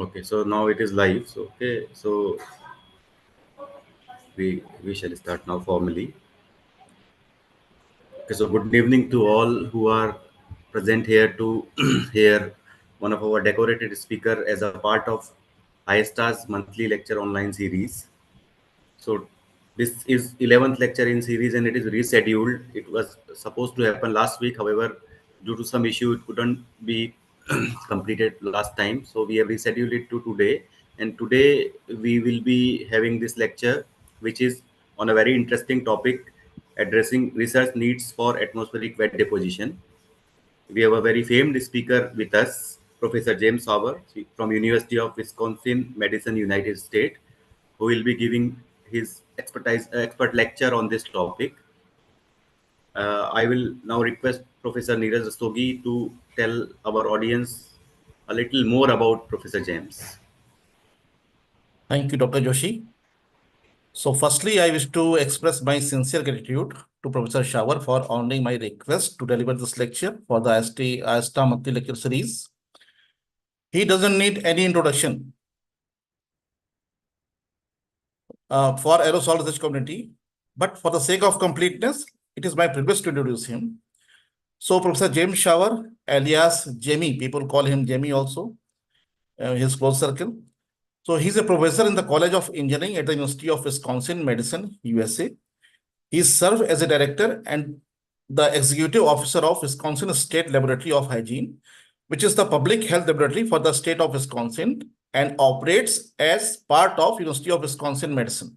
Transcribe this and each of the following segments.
Okay, so now it is live. So okay, so we shall start now formally. Okay, so good evening to all who are present here to hear one of our decorated speaker as a part of ISTA's monthly lecture online series. So this is 11th lecture in series and it is rescheduled. It was supposed to happen last week. However, due to some issue, it couldn't be completed last time. So we have rescheduled it to today. And today we will be having this lecture, which is on a very interesting topic, addressing research needs for atmospheric wet deposition. We have a very famed speaker with us, Professor James Schauer from University of Wisconsin, Madison, United States, who will be giving his expert lecture on this topic. I will now request Professor Neeraj Rastogi to tell our audience a little more about Professor James. Thank you, Dr. Joshi. So firstly, I wish to express my sincere gratitude to Professor Schauer for honoring my request to deliver this lecture for the ASTA monthly lecture series. He doesn't need any introduction for aerosol research community, but for the sake of completeness, it is my privilege to introduce him. So Professor James Schauer, alias Jamie, people call him Jamie also, his close circle. So he's a professor in the College of Engineering at the University of Wisconsin, Madison, USA. He served as a director and the executive officer of Wisconsin State Laboratory of Hygiene, which is the public health laboratory for the state of Wisconsin and operates as part of University of Wisconsin Madison.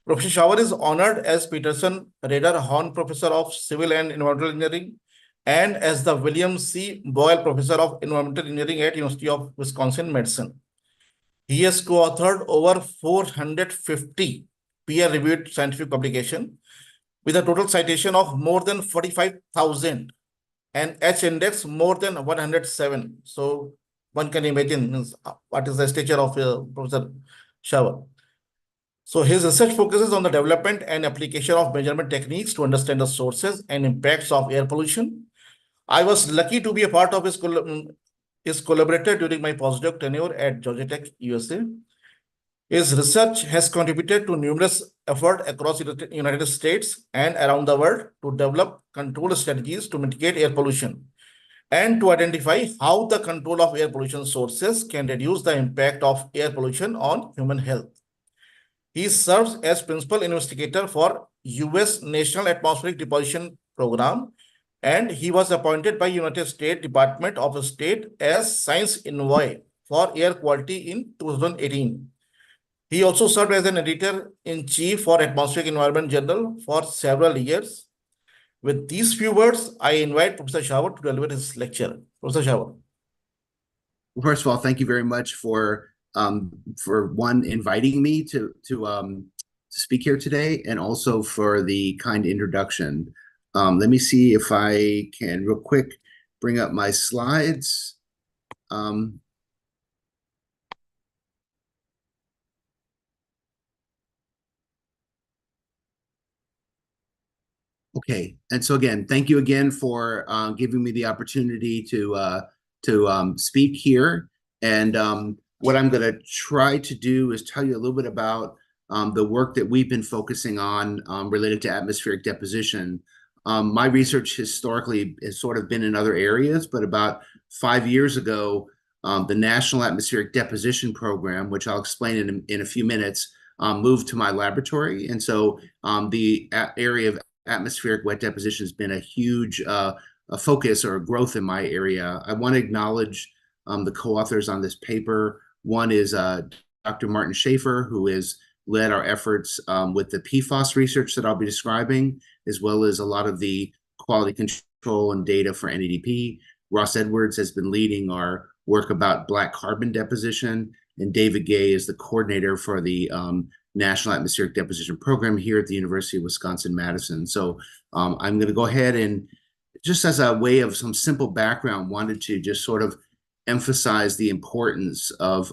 Professor Schauer is honored as Peterson Rader Horn Professor of Civil and Environmental Engineering and as the William C. Boyle Professor of Environmental Engineering at University of Wisconsin Madison. He has co-authored over 450 peer-reviewed scientific publications with a total citation of more than 45,000 and H-index more than 107. So one can imagine what is the stature of Professor Schauer. So his research focuses on the development and application of measurement techniques to understand the sources and impacts of air pollution. I was lucky to be a part of his collaborator during my postdoc tenure at Georgia Tech, USA. His research has contributed to numerous efforts across the United States and around the world to develop control strategies to mitigate air pollution and to identify how the control of air pollution sources can reduce the impact of air pollution on human health. He serves as principal investigator for U.S. National Atmospheric Deposition Program, and he was appointed by United States Department of State as Science Envoy for Air Quality in 2018. He also served as an editor-in-chief for Atmospheric Environment Journal for several years. With these few words, I invite Professor Schauer to deliver his lecture. Professor Schauer. Well, first of all, thank you very much for inviting me to speak here today, and also for the kind introduction. Let me see if I can real quick bring up my slides. Okay, and so again, thank you again for giving me the opportunity to speak here. And what I'm going to try to do is tell you a little bit about the work that we've been focusing on related to atmospheric deposition. My research historically has sort of been in other areas, but about 5 years ago, the National Atmospheric Deposition Program, which I'll explain in a few minutes, moved to my laboratory. And so the area of atmospheric wet deposition has been a huge focus or growth in my area. I want to acknowledge the co-authors on this paper. One is Dr. Martin Schaefer, who has led our efforts with the PFAS research that I'll be describing, as well as a lot of the quality control and data for NADP. Ross Edwards has been leading our work about black carbon deposition, and David Gay is the coordinator for the National Atmospheric Deposition Program here at the University of Wisconsin-Madison. So I'm going to go ahead and, just as a way of some simple background, wanted to just sort of emphasize the importance of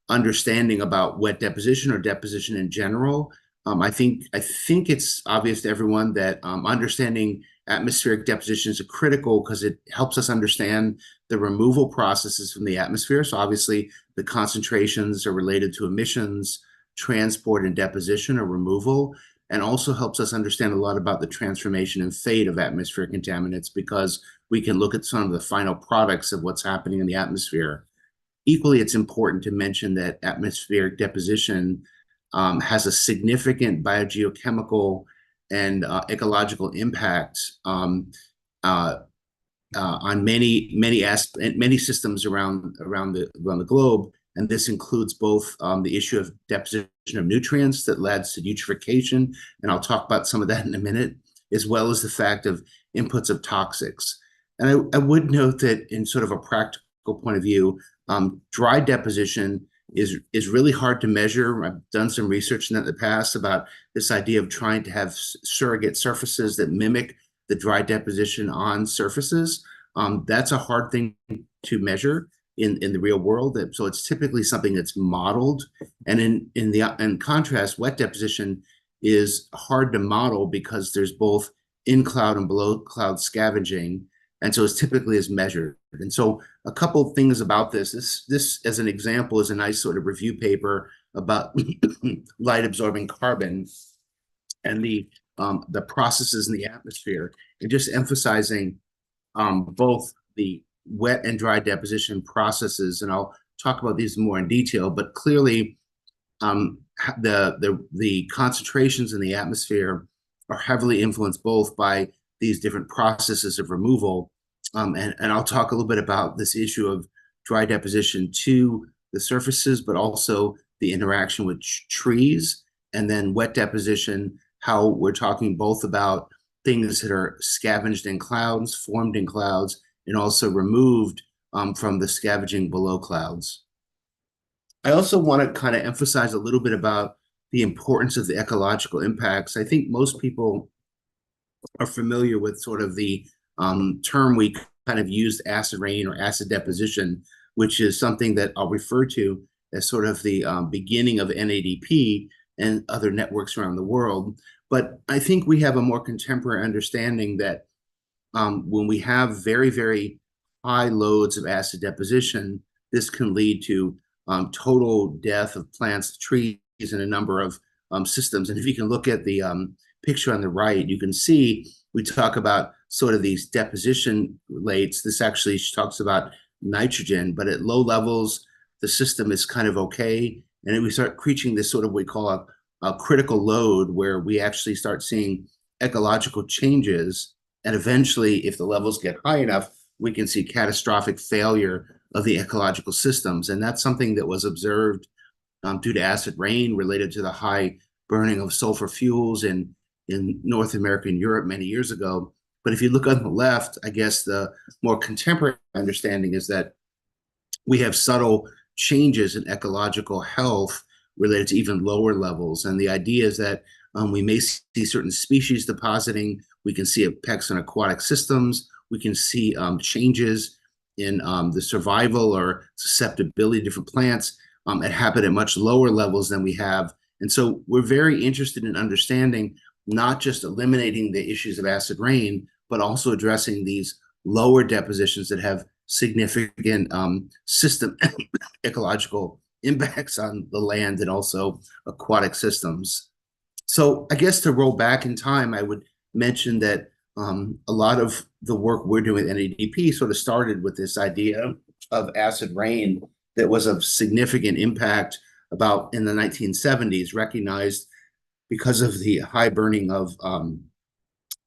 understanding about wet deposition or deposition in general. I think it's obvious to everyone that understanding atmospheric deposition is critical because it helps us understand the removal processes from the atmosphere. So obviously the concentrations are related to emissions, transport and deposition or removal, and also helps us understand a lot about the transformation and fate of atmospheric contaminants because we can look at some of the final products of what's happening in the atmosphere. Equally, it's important to mention that atmospheric deposition has a significant biogeochemical and ecological impact on many systems around the globe, and this includes both the issue of deposition of nutrients that leads to eutrophication, and I'll talk about some of that in a minute, as well as the fact of inputs of toxics. And I would note that in sort of a practical point of view, dry deposition is really hard to measure. I've done some research in that in the past about this idea of trying to have surrogate surfaces that mimic the dry deposition on surfaces. That's a hard thing to measure in the real world. So it's typically something that's modeled. And in contrast, wet deposition is hard to model because there's both in cloud and below cloud scavenging. And so it's typically is measured. And so a couple of things about this as an example is a nice sort of review paper about light absorbing carbon and the processes in the atmosphere, and just emphasizing both the wet and dry deposition processes. And I'll talk about these more in detail, but clearly the concentrations in the atmosphere are heavily influenced both by these different processes of removal. And I'll talk a little bit about this issue of dry deposition to the surfaces, but also the interaction with trees, and then wet deposition, how we're talking both about things that are scavenged in clouds, formed in clouds, and also removed from the scavenging below clouds. I also want to kind of emphasize a little bit about the importance of the ecological impacts. I think most people are familiar with sort of the term we kind of used, acid rain or acid deposition, which is something that I'll refer to as sort of the beginning of NADP and other networks around the world. But I think we have a more contemporary understanding that when we have very, very high loads of acid deposition, this can lead to total death of plants, trees, and a number of systems. And if you can look at the picture on the right, you can see we talk about sort of these deposition rates. This actually talks about nitrogen, but at low levels, the system is kind of okay. And then we start reaching this sort of what we call a critical load, where we actually start seeing ecological changes. And eventually, if the levels get high enough, we can see catastrophic failure of the ecological systems. And that's something that was observed due to acid rain related to the high burning of sulfur fuels in North America and Europe many years ago. But if you look on the left, I guess the more contemporary understanding is that we have subtle changes in ecological health related to even lower levels. And the idea is that we may see certain species depositing. We can see effects on aquatic systems. We can see changes in the survival or susceptibility to different plants that happen at much lower levels than we have. And so we're very interested in understanding not just eliminating the issues of acid rain, but also addressing these lower depositions that have significant system ecological impacts on the land and also aquatic systems. So I guess to roll back in time, I would mention that a lot of the work we're doing at NADP sort of started with this idea of acid rain that was of significant impact about in the 1970s, recognized because of the high burning of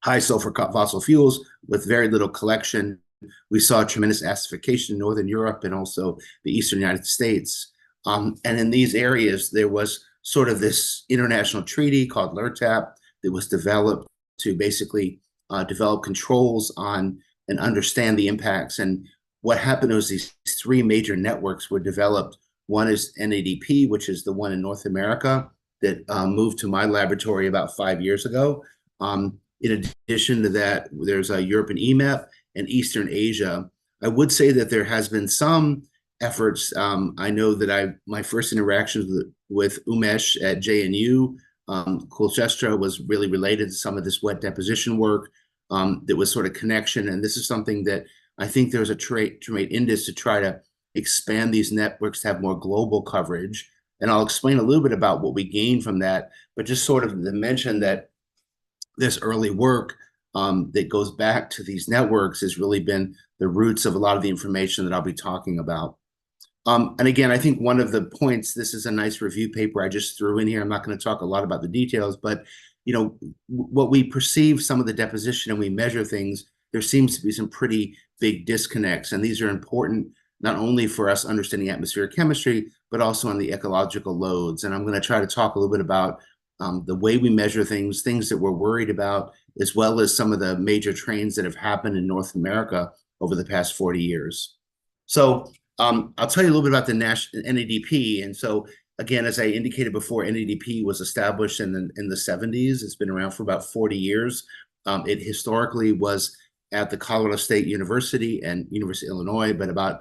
high sulfur fossil fuels with very little collection. We saw tremendous acidification in Northern Europe and also the Eastern United States. And in these areas, there was sort of this international treaty called LRTAP that was developed to basically develop controls on and understand the impacts. And what happened was these three major networks were developed. One is NADP, which is the one in North America that moved to my laboratory about 5 years ago. In addition to that, there's a European EMAP and Eastern Asia. I would say that there has been some efforts. I know that my first interactions with Umesh at JNU Colchester was really related to some of this wet deposition work. That was sort of connection. And this is something that I think there's a trait in this to try to expand these networks to have more global coverage. And I'll explain a little bit about what we gained from that, but just sort of to mention that this early work that goes back to these networks has really been the roots of a lot of the information that I'll be talking about. And again, I think one of the points, this is a nice review paper I just threw in here. I'm not going to talk a lot about the details, but what we perceive some of the deposition and we measure things, there seems to be some pretty big disconnects. And these are important not only for us understanding atmospheric chemistry, but also on the ecological loads. And I'm going to try to talk a little bit about the way we measure things that we're worried about, as well as some of the major trends that have happened in North America over the past 40 years. So I'll tell you a little bit about the NADP. And so again, as I indicated before, NADP was established in the 70s. It's been around for about 40 years. It historically was at the Colorado State University and University of Illinois, but about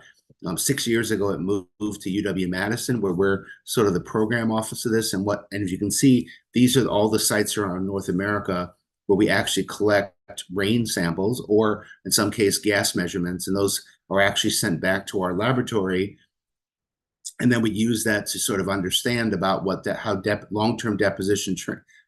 6 years ago, it moved to UW-Madison, where we're sort of the program office of this. And as you can see, these are all the sites around North America where we actually collect rain samples, or in some case, gas measurements. And those are actually sent back to our laboratory. And then we use that to sort of understand about how long-term deposition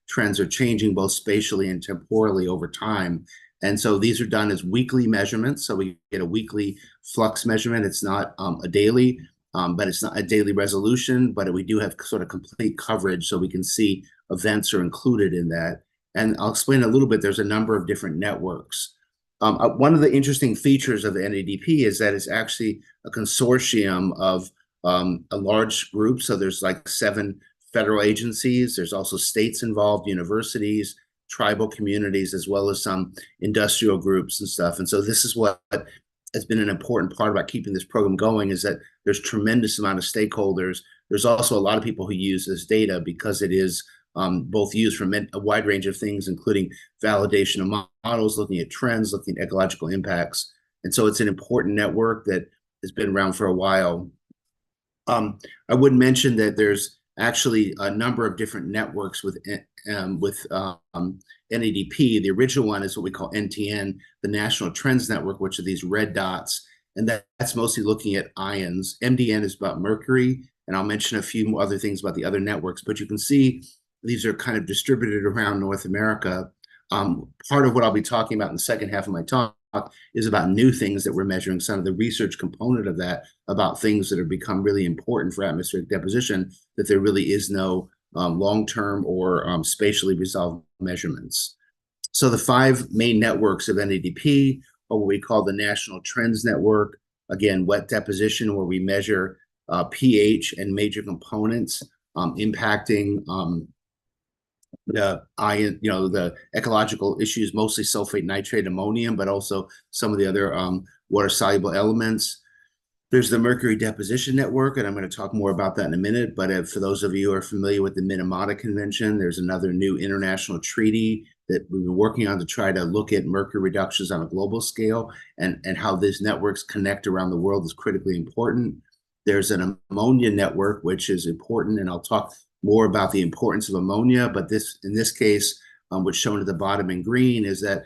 trends are changing, both spatially and temporally over time. And so these are done as weekly measurements. So we get a weekly flux measurement. It's not a daily, but it's not a daily resolution, but we do have sort of complete coverage so we can see events are included in that. And I'll explain a little bit. There's a number of different networks. One of the interesting features of the NADP is that it's actually a consortium of a large group. So there's like 7 federal agencies. There's also states involved, universities, tribal communities, as well as some industrial groups and stuff. And so this is what has been an important part about keeping this program going, is that there's tremendous amount of stakeholders. There's also a lot of people who use this data because it is both used for a wide range of things, including validation of models, looking at trends, looking at ecological impacts. And so it's an important network that has been around for a while. I would mention that there's actually a number of different networks with NADP. The original one is what we call NTN, the National Trends Network, which are these red dots. And that's mostly looking at ions. MDN is about mercury. And I'll mention a few more other things about the other networks. But you can see these are kind of distributed around North America. Part of what I'll be talking about in the second half of my talk is about new things that we're measuring, some of the research component of that, about things that have become really important for atmospheric deposition, that there really is no long-term or spatially resolved measurements. So the 5 main networks of NADP are what we call the National Trends Network. Again, wet deposition, where we measure pH and major components impacting the ion, the ecological issues, mostly sulfate, nitrate, ammonium, but also some of the other water-soluble elements. There's the Mercury Deposition Network, and I'm going to talk more about that in a minute. But for those of you who are familiar with the Minamata Convention, there's another new international treaty that we've been working on to try to look at mercury reductions on a global scale, and how these networks connect around the world is critically important. There's an ammonia network, which is important, and I'll talk more about the importance of ammonia. But in this case, what's shown at the bottom in green is that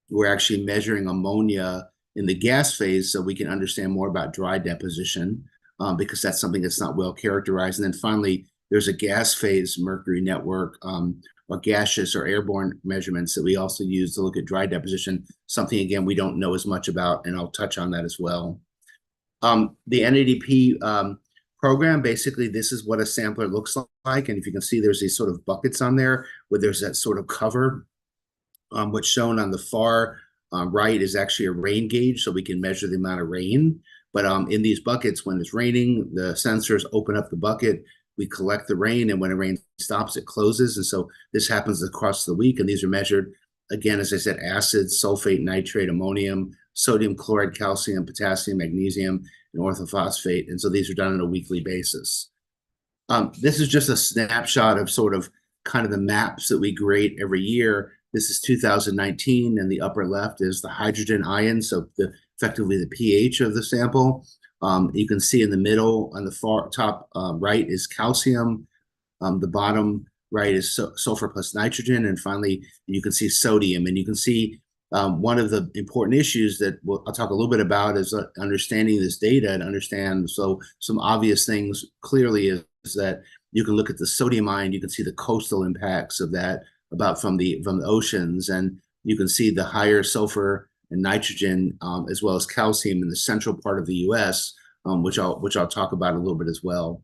we're actually measuring ammonia in the gas phase so we can understand more about dry deposition, because that's something that's not well characterized. And then finally, there's a gas phase mercury network, or gaseous or airborne measurements that we also use to look at dry deposition, something, again, we don't know as much about, and I'll touch on that as well. The NADP program, basically, this is what a sampler looks like. And if you can see, there's these sort of buckets on there where there's that sort of cover. What's shown on the far right is actually a rain gauge, so we can measure the amount of rain. But in these buckets, when it's raining, the sensors open up the bucket, we collect the rain, and when the rain stops, it closes. And so this happens across the week, and these are measured, again, as I said, acids, sulfate, nitrate, ammonium, sodium, chloride, calcium, potassium, magnesium, and orthophosphate. And so these are done on a weekly basis. This is just a snapshot of sort of kind of the maps that we grade every year. This is 2019, and the upper left is the hydrogen ion, so effectively the pH of the sample. You can see in the middle, on the far top right, is calcium. The bottom right, is sulfur plus nitrogen. And finally, you can see sodium. And you can see one of the important issues that I'll talk a little bit about is understanding this data and understand. So some obvious things clearly is that you can look at the sodium ion, you can see the coastal impacts of that about from the oceans, and you can see the higher sulfur and nitrogen as well as calcium in the central part of the U.S., which I'll talk about a little bit as well.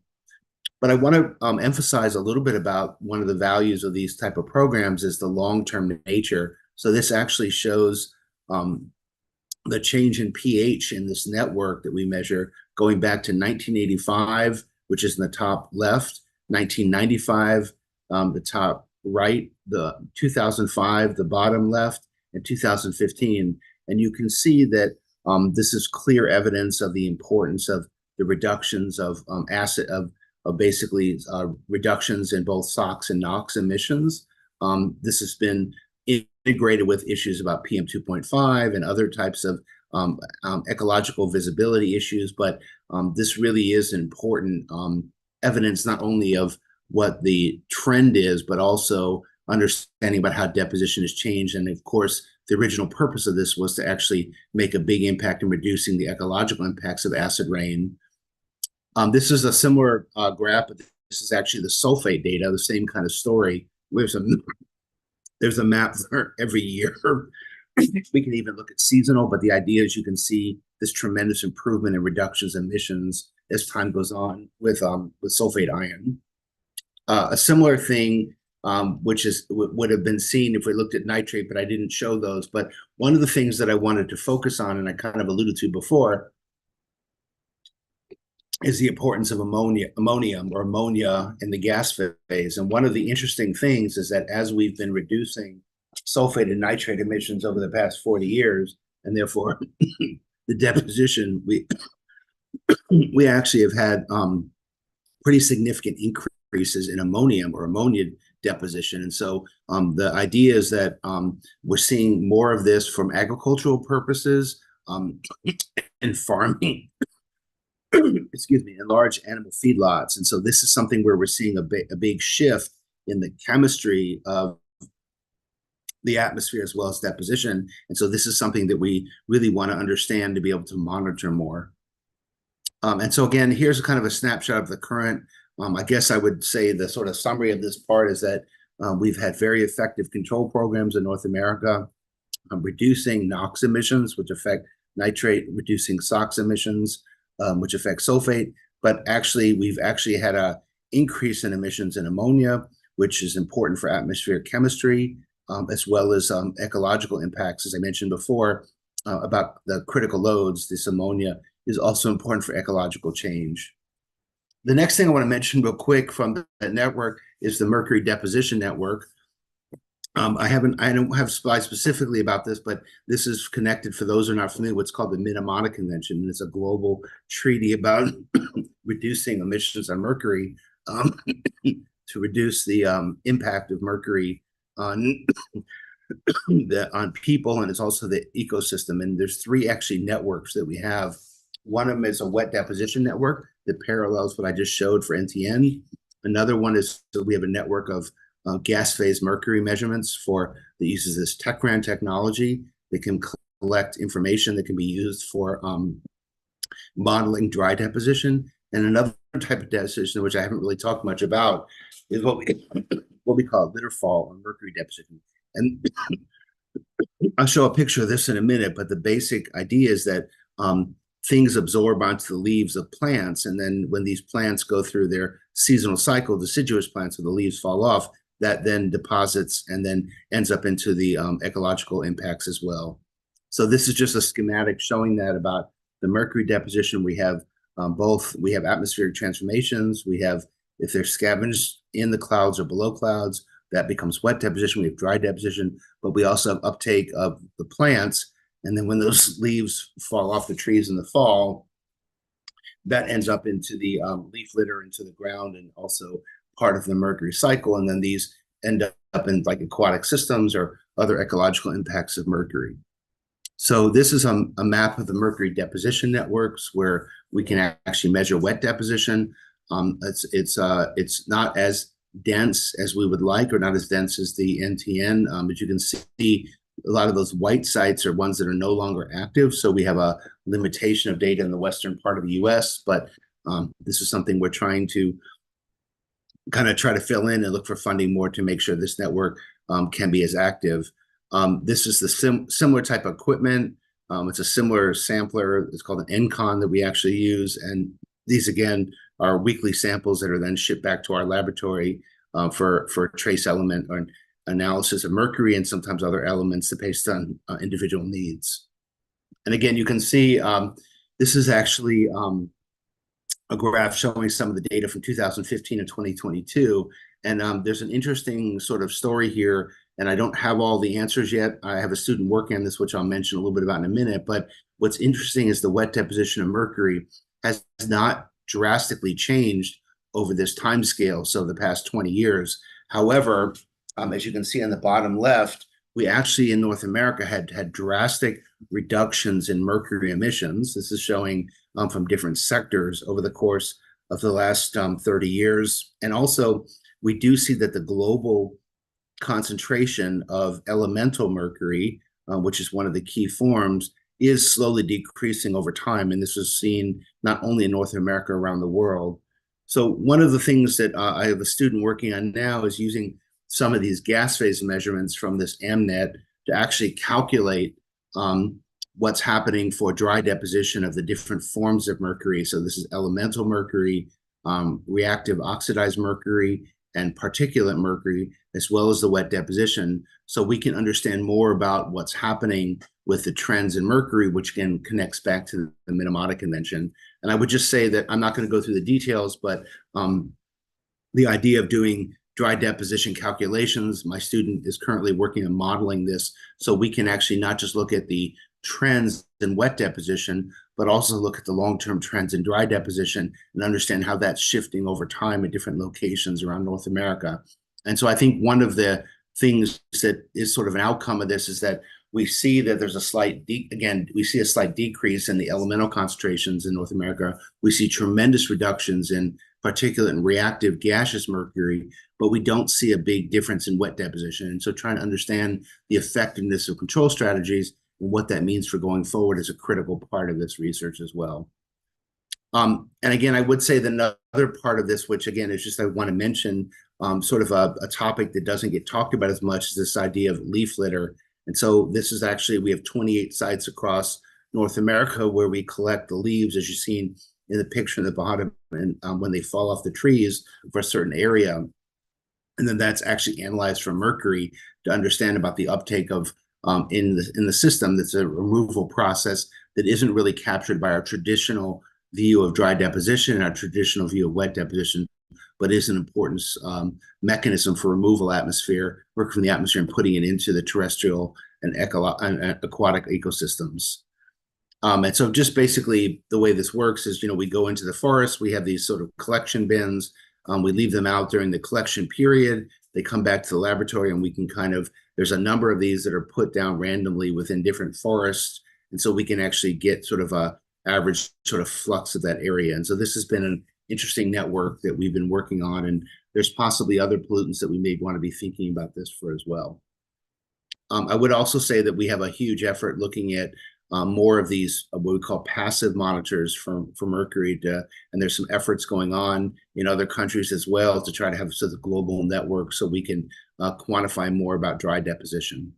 But I want to emphasize a little bit about one of the values of these type of programs is the long-term nature. So this actually shows the change in pH in this network that we measure going back to 1985, which is in the top left, 1995, the top right, the 2005, the bottom left, and 2015. And you can see that this is clear evidence of the importance of the reductions of basically reductions in both SOx and NOx emissions. This has been integrated with issues about PM 2.5 and other types of ecological visibility issues, but this really is important evidence not only of what the trend is, but also understanding about how deposition has changed. And of course, the original purpose of this was to actually make a big impact in reducing the ecological impacts of acid rain. This is a similar graph, but this is actually the sulfate data, the same kind of story. There's a map for every year. We can even look at seasonal, but the idea is you can see this tremendous improvement in reductions in emissions as time goes on with sulfate ion. A similar thing, which would have been seen if we looked at nitrate, but I didn't show those. But one of the things that I wanted to focus on, and I kind of alluded to before, is the importance of ammonia in the gas phase. And one of the interesting things is that as we've been reducing sulfate and nitrate emissions over the past 40 years, and therefore the deposition, we actually have had pretty significant increases in ammonia deposition. And so the idea is that we're seeing more of this from agricultural purposes and farming, excuse me, in large animal feedlots. And so this is something where we're seeing a big shift in the chemistry of the atmosphere as well as deposition. And so this is something that we really want to understand to be able to monitor more. And so again, here's kind of a snapshot of the current. I guess I would say the sort of summary of this part is that we've had very effective control programs in North America, reducing NOx emissions, which affect nitrate, reducing SOx emissions, which affect sulfate. But actually, we've actually had an increase in emissions in ammonia, which is important for atmospheric chemistry, as well as ecological impacts. As I mentioned before, about the critical loads, this ammonia is also important for ecological change. The next thing I want to mention real quick from that network is the mercury deposition network. I don't have slides specifically about this, but this is connected, for those who are not familiar, what's called the Minamata Convention. And it's a global treaty about reducing emissions on mercury to reduce the impact of mercury on people, and it's also the ecosystem. And there's three actually networks that we have. One of them is a wet deposition network that parallels what I just showed for NTN. Another one is, so we have a network of gas phase mercury measurements that uses this TechRAN technology that can collect information that can be used for modeling dry deposition. And another type of deposition, which I haven't really talked much about, is what we call litter fall or mercury deposition. And I'll show a picture of this in a minute, but the basic idea is that things absorb onto the leaves of plants, and then when these plants go through their seasonal cycle, deciduous plants, where the leaves fall off, that then deposits and then ends up into the ecological impacts as well. So this is just a schematic showing that about the mercury deposition. We have we have atmospheric transformations. We have, if they're scavenged in the clouds or below clouds, that becomes wet deposition. We have dry deposition, but we also have uptake of the plants. And then when those leaves fall off the trees in the fall, that ends up into the leaf litter, into the ground, and also part of the mercury cycle. And then these end up in like aquatic systems or other ecological impacts of mercury. So this is a map of the mercury deposition networks where we can actually measure wet deposition. It's not as dense as we would like, or not as dense as the NTN. But you can see a lot of those white sites are ones that are no longer active. So we have a limitation of data in the western part of the US, but this is something we're trying to kind of try to fill in and look for funding more to make sure this network can be as active. This is the similar type of equipment. It's a similar sampler. It's called an NCON that we actually use. And these, again, are weekly samples that are then shipped back to our laboratory for trace element or analysis of mercury and sometimes other elements based on individual needs. And again, you can see this is actually a graph showing some of the data from 2015 and 2022. And there's an interesting sort of story here, and I don't have all the answers yet. I have a student working on this, which I'll mention a little bit about in a minute. But what's interesting is the wet deposition of mercury has not drastically changed over this time scale, so the past 20 years. However, as you can see on the bottom left, we actually in North America had drastic reductions in mercury emissions. This is showing from different sectors over the course of the last 30 years. And also, we do see that the global concentration of elemental mercury, which is one of the key forms, is slowly decreasing over time. And this was seen not only in North America, around the world. So one of the things that I have a student working on now is using some of these gas phase measurements from this AMNet to actually calculate what's happening for dry deposition of the different forms of mercury. So this is elemental mercury, reactive oxidized mercury, and particulate mercury, as well as the wet deposition. So we can understand more about what's happening with the trends in mercury, which again connects back to the Minamata Convention. And I would just say that I'm not going to go through the details, but the idea of doing dry deposition calculations, my student is currently working on modeling this, so we can actually not just look at the trends in wet deposition, but also look at the long-term trends in dry deposition and understand how that's shifting over time at different locations around North America. And so I think one of the things that is sort of an outcome of this is that we see that there's a slight, we see a slight decrease in the elemental concentrations in North America. We see tremendous reductions in particulate and reactive gaseous mercury, but we don't see a big difference in wet deposition. And so trying to understand the effectiveness of control strategies and what that means for going forward is a critical part of this research as well. And again, I would say that another part of this, which again is just I want to mention, sort of a topic that doesn't get talked about as much, is this idea of leaf litter. And so this is actually, we have 28 sites across North America where we collect the leaves, as you've seen in the picture in the bottom, and when they fall off the trees for a certain area. And then that's actually analyzed for mercury to understand about the uptake of in the system. That's a removal process that isn't really captured by our traditional view of dry deposition and our traditional view of wet deposition, but is an important mechanism for removal work from the atmosphere and putting it into the terrestrial and aquatic ecosystems. And so just basically the way this works is, we go into the forest, we have these sort of collection bins, we leave them out during the collection period, they come back to the laboratory, and we can there's a number of these that are put down randomly within different forests, and so we can actually get sort of a average sort of flux of that area. And so this has been an interesting network that we've been working on, and there's possibly other pollutants that we may want to be thinking about this for as well. I would also say that we have a huge effort looking at more of these what we call passive monitors for mercury, and there's some efforts going on in other countries as well to try to have sort of global network so we can quantify more about dry deposition.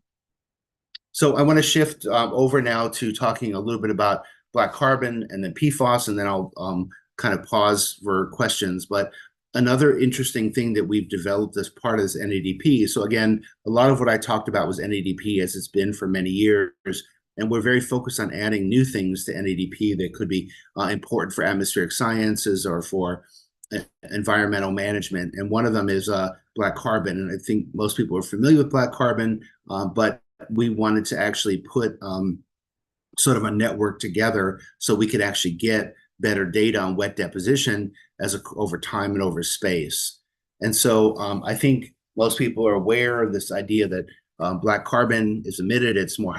So I want to shift over now to talking a little bit about black carbon and then PFAS, and then I'll kind of pause for questions. But another interesting thing that we've developed as part of this NADP, so again, a lot of what I talked about was NADP as it's been for many years, and we're very focused on adding new things to NADP that could be important for atmospheric sciences or for environmental management. And one of them is black carbon. And I think most people are familiar with black carbon, but we wanted to actually put sort of a network together so we could actually get better data on wet deposition over time and over space. And so I think most people are aware of this idea that black carbon is emitted, it's more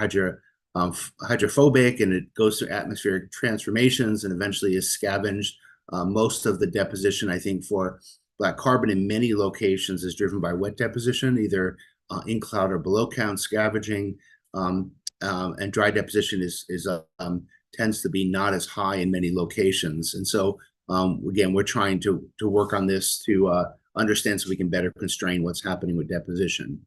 hydrophobic, and it goes through atmospheric transformations and eventually is scavenged. Most of the deposition, I think, for black carbon in many locations is driven by wet deposition, either in cloud or below count scavenging, and dry deposition tends to be not as high in many locations. And so again, we're trying to work on this to understand so we can better constrain what's happening with deposition.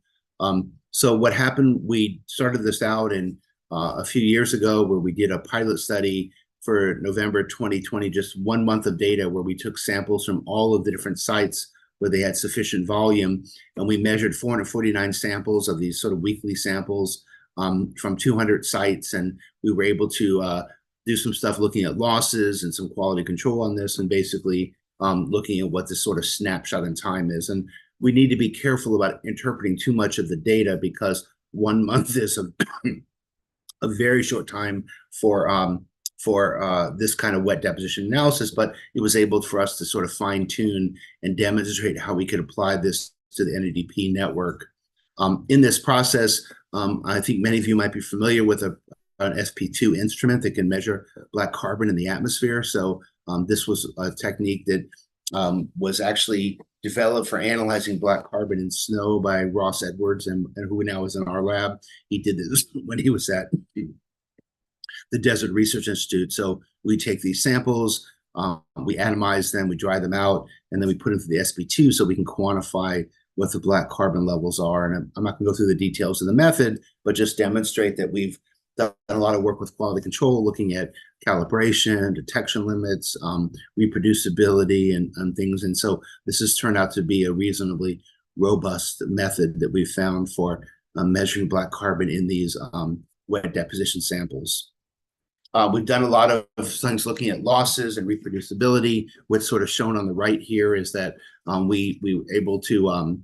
So what happened, we started this out in a few years ago where we did a pilot study for November 2020, just 1 month of data where we took samples from all of the different sites where they had sufficient volume, and we measured 449 samples of these sort of weekly samples from 200 sites, and we were able to do some stuff looking at losses and some quality control on this, and basically looking at what this sort of snapshot in time is. And we need to be careful about interpreting too much of the data because 1 month is a very short time for this kind of wet deposition analysis, but it was able for us to sort of fine tune and demonstrate how we could apply this to the NADP network. In this process, I think many of you might be familiar with an SP2 instrument that can measure black carbon in the atmosphere. So this was a technique that was actually developed for analyzing black carbon in snow by Ross Edwards, and who now is in our lab. He did this when he was at the Desert Research Institute. So we take these samples, we atomize them, we dry them out, and then we put them through the SP2 so we can quantify what the black carbon levels are. And I'm not going to go through the details of the method, but just demonstrate that we've done a lot of work with quality control, looking at calibration, detection limits, reproducibility, and things. And so this has turned out to be a reasonably robust method that we've found for measuring black carbon in these wet deposition samples. We've done a lot of things looking at losses and reproducibility. What's sort of shown on the right here is that we were able to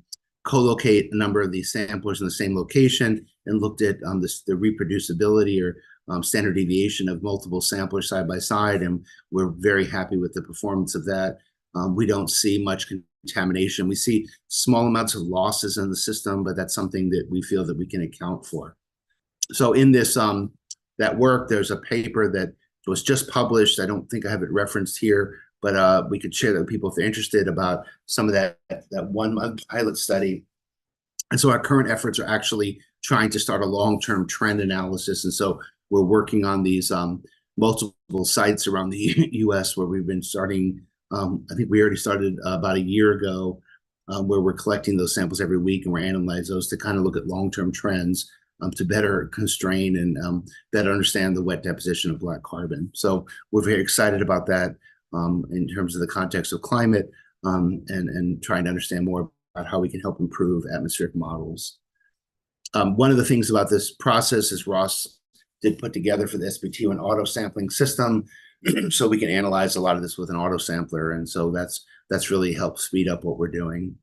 co-locate a number of these samplers in the same location and looked at the reproducibility or standard deviation of multiple samplers side by side, and we're very happy with the performance of that. We don't see much contamination. We see small amounts of losses in the system, but that's something that we feel that we can account for. So in this that work, there's a paper that was just published. I don't think I have it referenced here, but we could share that with people if they're interested about some of that 1 month pilot study. And so our current efforts are actually trying to start a long-term trend analysis. And so we're working on these multiple sites around the US where we've been starting, I think we already started about a year ago, where we're collecting those samples every week and we're analyzing those to kind of look at long-term trends to better constrain and better understand the wet deposition of black carbon. So we're very excited about that in terms of the context of climate and trying to understand more about how we can help improve atmospheric models. One of the things about this process is Ross did put together for the SP2 an auto sampling system, so we can analyze a lot of this with an auto sampler, and so that's really helped speed up what we're doing.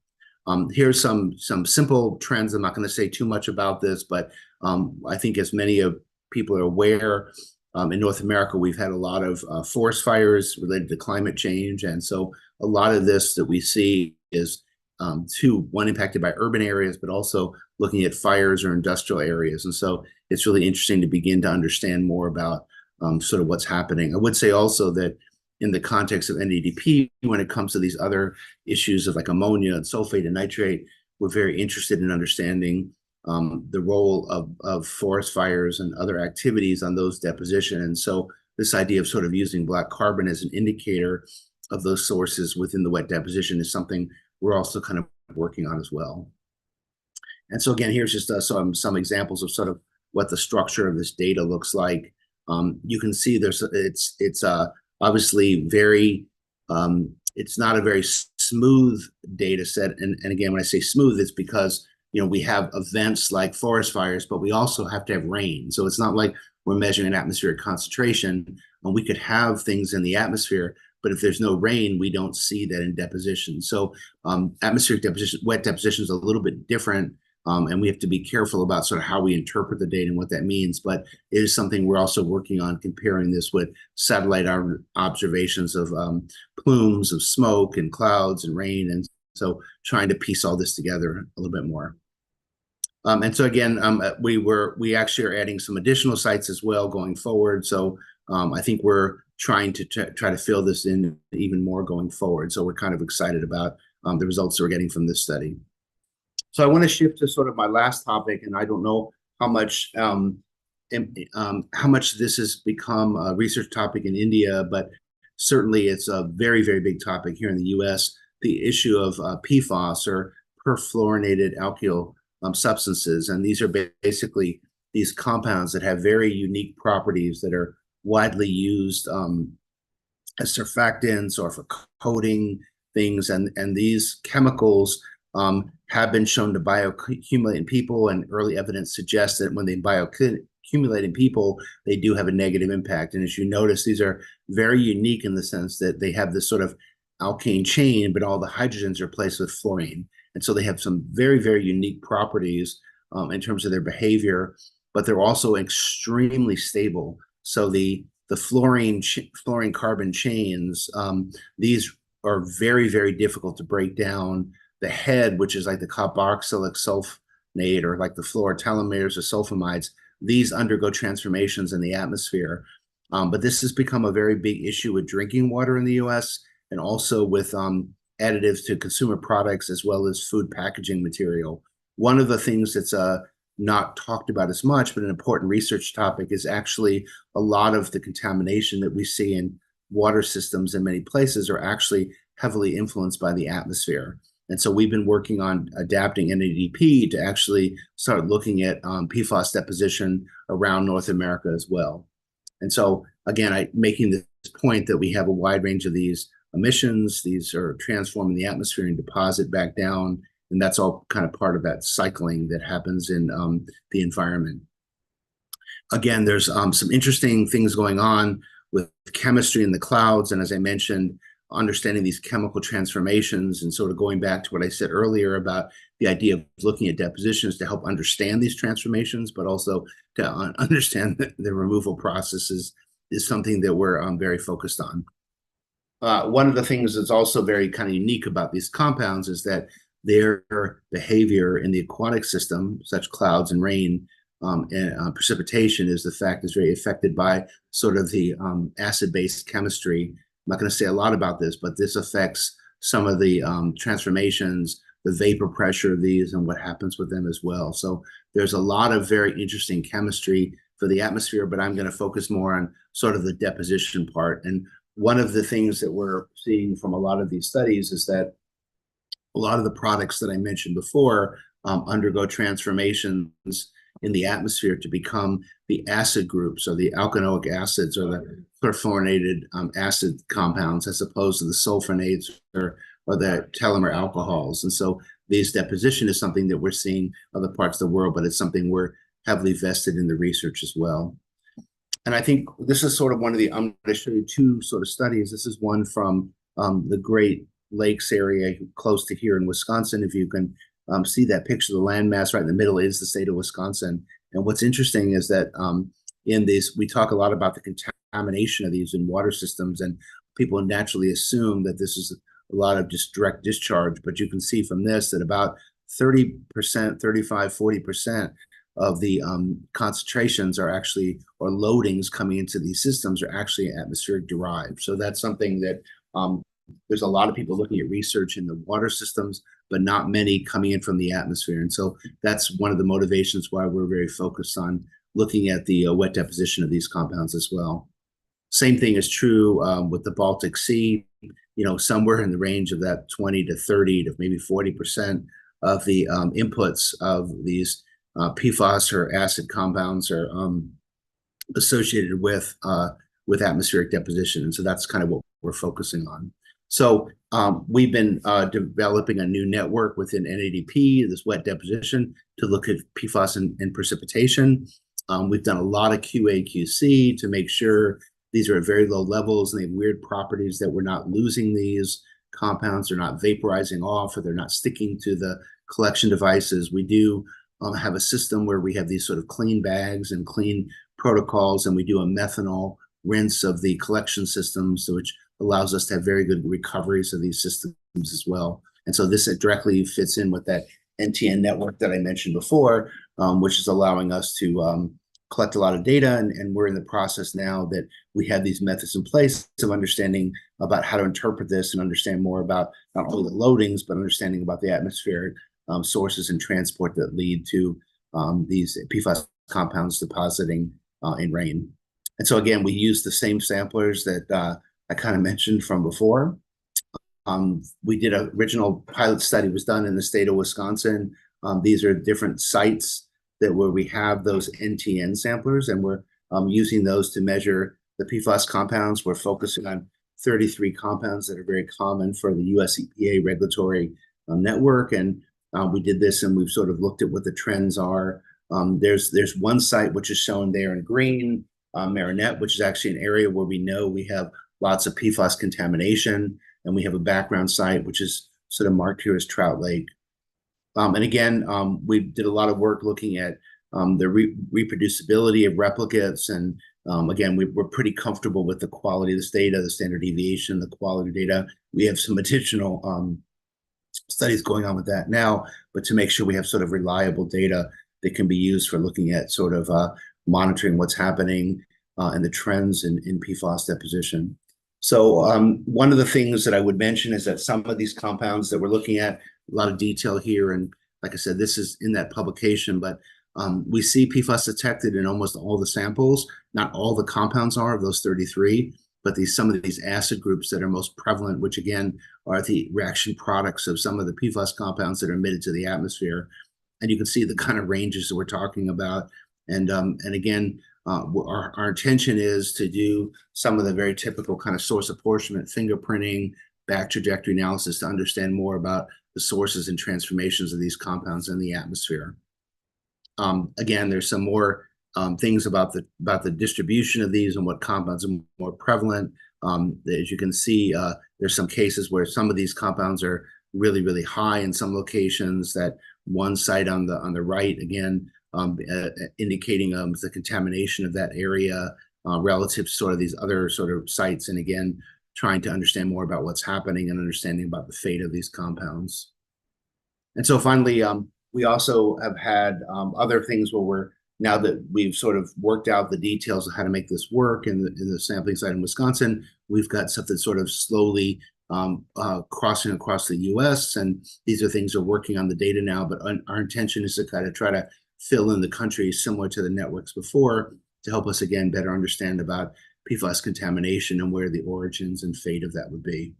Here's some simple trends. I'm not going to say too much about this, but I think as many of people are aware, in North America, we've had a lot of forest fires related to climate change. And so a lot of this that we see is one impacted by urban areas, but also looking at fires or industrial areas. And so it's really interesting to begin to understand more about sort of what's happening. I would say also that in the context of NADP, when it comes to these other issues of like ammonia and sulfate and nitrate, we're very interested in understanding the role of forest fires and other activities on those deposition. And so this idea of sort of using black carbon as an indicator of those sources within the wet deposition is something we're also kind of working on as well. And so again, here's just some examples of sort of what the structure of this data looks like. You can see it's obviously very, it's not a very smooth data set. And again, when I say smooth, it's because, you know, we have events like forest fires, but we also have to have rain. So it's not like we're measuring an atmospheric concentration, and we could have things in the atmosphere, but if there's no rain, we don't see that in deposition. So atmospheric deposition, wet deposition is a little bit different, and we have to be careful about sort of how we interpret the data and what that means. But it is something we're also working on, comparing this with satellite observations of plumes of smoke and clouds and rain. And so trying to piece all this together a little bit more. And so again, we actually are adding some additional sites as well going forward. So I think we're trying to try to fill this in even more going forward. So we're kind of excited about the results that we're getting from this study. So I want to shift to sort of my last topic, and I don't know how much this has become a research topic in India, but certainly it's a very, very big topic here in the U.S., the issue of PFAS, or perfluorinated alkyl substances. And these are basically these compounds that have very unique properties that are widely used as surfactants or for coating things. And these chemicals have been shown to bioaccumulate in people, and early evidence suggests that when they bioaccumulate in people, they do have a negative impact. And as you notice, these are very unique in the sense that they have this sort of alkane chain, but all the hydrogens are placed with fluorine. And so they have some very, very unique properties in terms of their behavior, but they're also extremely stable. So the fluorine carbon chains, these are very, very difficult to break down. The head, which is like the carboxylic sulfonate, or like the fluorotelomeres or sulfamides, these undergo transformations in the atmosphere. But this has become a very big issue with drinking water in the US, and also with additives to consumer products as well as food packaging material. One of the things that's not talked about as much, but an important research topic, is actually a lot of the contamination that we see in water systems in many places are actually heavily influenced by the atmosphere. And so we've been working on adapting NADP to actually start looking at PFAS deposition around North America as well. And so again, making this point that we have a wide range of these emissions, these are transforming the atmosphere and deposit back down. And that's all kind of part of that cycling that happens in the environment. Again, there's some interesting things going on with chemistry in the clouds. And as I mentioned, understanding these chemical transformations, and sort of going back to what I said earlier about the idea of looking at depositions to help understand these transformations, but also to understand the removal processes, is something that we're very focused on. One of the things that's also very kind of unique about these compounds is that their behavior in the aquatic system, such clouds and rain and precipitation, is the fact is very affected by sort of the acid-base chemistry. I'm not going to say a lot about this, but this affects some of the transformations, the vapor pressure of these, and what happens with them as well. So there's a lot of very interesting chemistry for the atmosphere, but I'm going to focus more on sort of the deposition part. And one of the things that we're seeing from a lot of these studies is that a lot of the products that I mentioned before undergo transformations in the atmosphere to become the acid groups, or the alkanoic acids, or the perfluorinated acid compounds, as opposed to the sulfonates or the telomere alcohols. And so this deposition is something that we're seeing in other parts of the world, but it's something we're heavily vested in the research as well. And I think this is sort of one of the, I'm going to show you two sort of studies. This is one from the Great Lakes area close to here in Wisconsin. If you can see that picture, the landmass right in the middle is the state of Wisconsin. And what's interesting is that in this, we talk a lot about the contamination of these in water systems, and people naturally assume that this is a lot of just direct discharge. But you can see from this that about 30%, 35, 40% of the concentrations are actually, or loadings coming into these systems, are actually atmospheric derived. So that's something that there's a lot of people looking at research in the water systems, but not many coming in from the atmosphere. And so that's one of the motivations why we're very focused on looking at the wet deposition of these compounds as well. Same thing is true with the Baltic Sea. You know, somewhere in the range of that 20 to 30 to maybe 40% of the inputs of these PFAS or acid compounds are associated with atmospheric deposition. And so that's kind of what we're focusing on. So we've been developing a new network within NADP, this wet deposition, to look at PFAS and precipitation. We've done a lot of QA/QC to make sure these are at very low levels and they have weird properties, that we're not losing these compounds, they're not vaporizing off, or they're not sticking to the collection devices. We do have a system where we have these sort of clean bags and clean protocols, and we do a methanol rinse of the collection systems, which allows us to have very good recoveries of these systems as well. And so this directly fits in with that NTN network that I mentioned before, which is allowing us to collect a lot of data, and we're in the process now that we have these methods in place of understanding about how to interpret this and understand more about not only the loadings, but understanding about the atmospheric sources and transport that lead to these PFAS compounds depositing in rain. And so again, we use the same samplers that I kind of mentioned from before. We did an original pilot study was done in the state of Wisconsin. These are different sites where we have those NTN samplers, and we're using those to measure the PFAS compounds. We're focusing on 33 compounds that are very common for the US EPA regulatory network. And we did this, and we've sort of looked at what the trends are. There's one site which is shown there in green, Marinette, which is actually an area where we know we have lots of PFAS contamination, and we have a background site which is sort of marked here as Trout Lake. And again, we did a lot of work looking at the reproducibility of replicates, and again, we're pretty comfortable with the quality of this data, the standard deviation, the quality data. We have some additional studies going on with that now, but to make sure we have sort of reliable data that can be used for looking at sort of monitoring what's happening and the trends in PFAS deposition. So one of the things that I would mention is that some of these compounds that we're looking at, a lot of detail here, and like I said, this is in that publication, but we see PFAS detected in almost all the samples. Not all the compounds are of those 33, but some of these acid groups that are most prevalent, which again are the reaction products of some of the PFAS compounds that are emitted to the atmosphere. And you can see the kind of ranges that we're talking about. And again, our intention is to do some of the very typical kind of source apportionment, fingerprinting, back trajectory analysis to understand more about the sources and transformations of these compounds in the atmosphere. Again, there's some more things about the distribution of these and what compounds are more prevalent. As you can see, there's some cases where some of these compounds are really, really high in some locations. That one site on the right, again, indicating the contamination of that area relative to sort of these other sort of sites. And again, trying to understand more about what's happening and understanding about the fate of these compounds. And so finally, we also have had other things where now that we've sort of worked out the details of how to make this work in the sampling site in Wisconsin, we've got stuff that's sort of slowly crossing across the US. And these are things we're working on the data now, but our intention is to kind of try to fill in the country similar to the networks before to help us, again, better understand about PFAS contamination and where the origins and fate of that would be.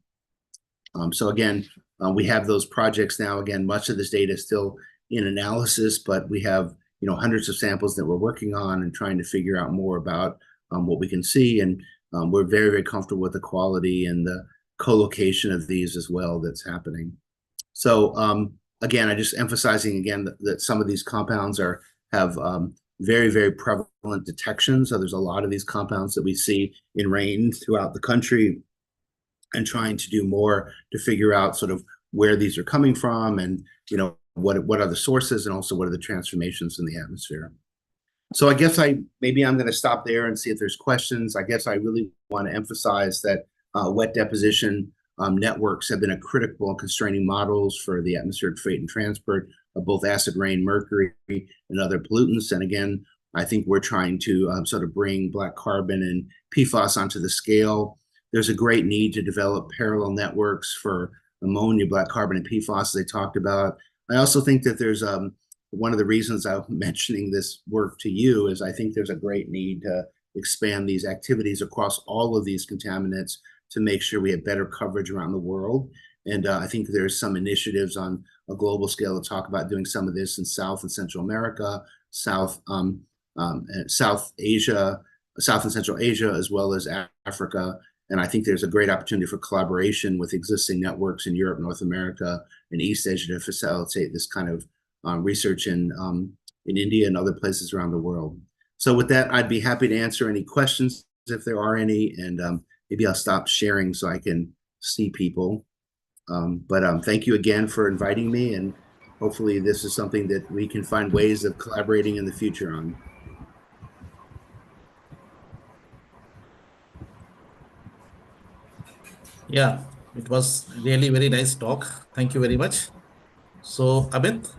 So again, we have those projects now. Again, much of this data is still in analysis, but we have hundreds of samples that we're working on and trying to figure out more about what we can see. And we're very, very comfortable with the quality and the co-location of these as well that's happening. So again, I just emphasizing again that some of these compounds have very, very prevalent detection. So there's a lot of these compounds that we see in rain throughout the country, and trying to do more to figure out sort of where these are coming from, and what are the sources, and also what are the transformations in the atmosphere. So I guess maybe I'm going to stop there and see if there's questions. I guess I really want to emphasize that wet deposition networks have been a critical and constraining models for the atmospheric fate and transport of both acid rain, mercury, and other pollutants. And again, I think we're trying to sort of bring black carbon and PFAS onto the scale. There's a great need to develop parallel networks for ammonia, black carbon, and PFAS they talked about. I also think that there's one of the reasons I'm mentioning this work to you is I think there's a great need to expand these activities across all of these contaminants to make sure we have better coverage around the world. And I think there's some initiatives on a global scale to talk about doing some of this in South and Central America, South and Central Asia, as well as Africa. And I think there's a great opportunity for collaboration with existing networks in Europe, North America, and East Asia to facilitate this kind of research in India and other places around the world. So with that, I'd be happy to answer any questions if there are any, and maybe I'll stop sharing so I can see people. But thank you again for inviting me, and hopefully this is something that we can find ways of collaborating in the future on. Yeah, it was really very nice talk. Thank you very much. So Amit,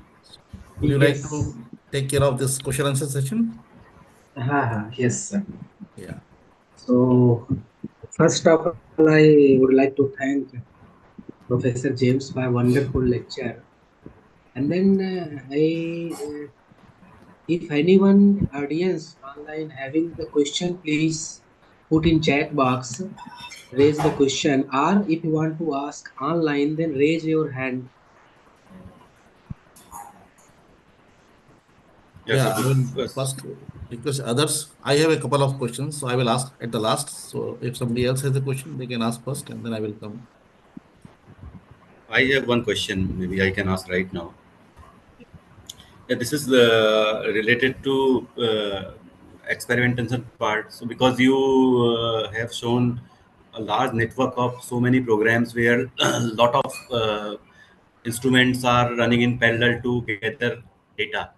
would you like to take care of this question answer session? Yes, sir. Yeah. So, first of all, I would like to thank Professor James for a wonderful lecture. And then if anyone audience online having the question, please put in chat box, raise the question, or if you want to ask online, then raise your hand. Yes, Yeah, sir. I will Yes. first request others. I have a couple of questions, so I will ask at the last. So if somebody else has a question, they can ask first, and then I will come. I have one question. Maybe I can ask right now. Yeah, this is related to experimentation part. So because you have shown a large network of so many programs where a lot of instruments are running in parallel to gather data.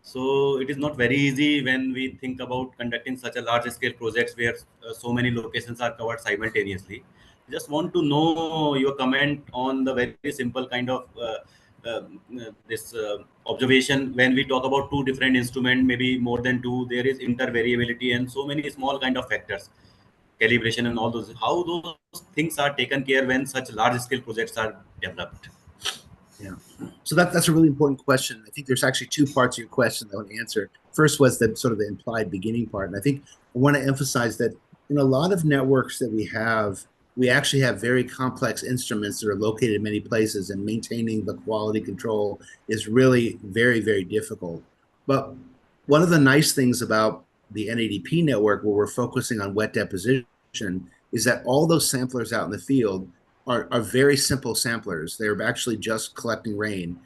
So it is not very easy when we think about conducting such a large scale projects where so many locations are covered simultaneously. Just want to know your comment on the very simple kind of this observation when we talk about two different instruments, maybe more than two, there is intervariability and so many small kind of factors, calibration and all those. How those things are taken care when such large scale projects are developed? Yeah. So that's a really important question. I think there's actually two parts of your question that I want to answer. First was the sort of the implied beginning part. And I think I want to emphasize that in a lot of networks that we actually have very complex instruments that are located in many places, and maintaining the quality control is really very, very difficult. But one of the nice things about the NADP network, where we're focusing on wet deposition, is that all those samplers out in the field are very simple samplers. They're actually just collecting rain.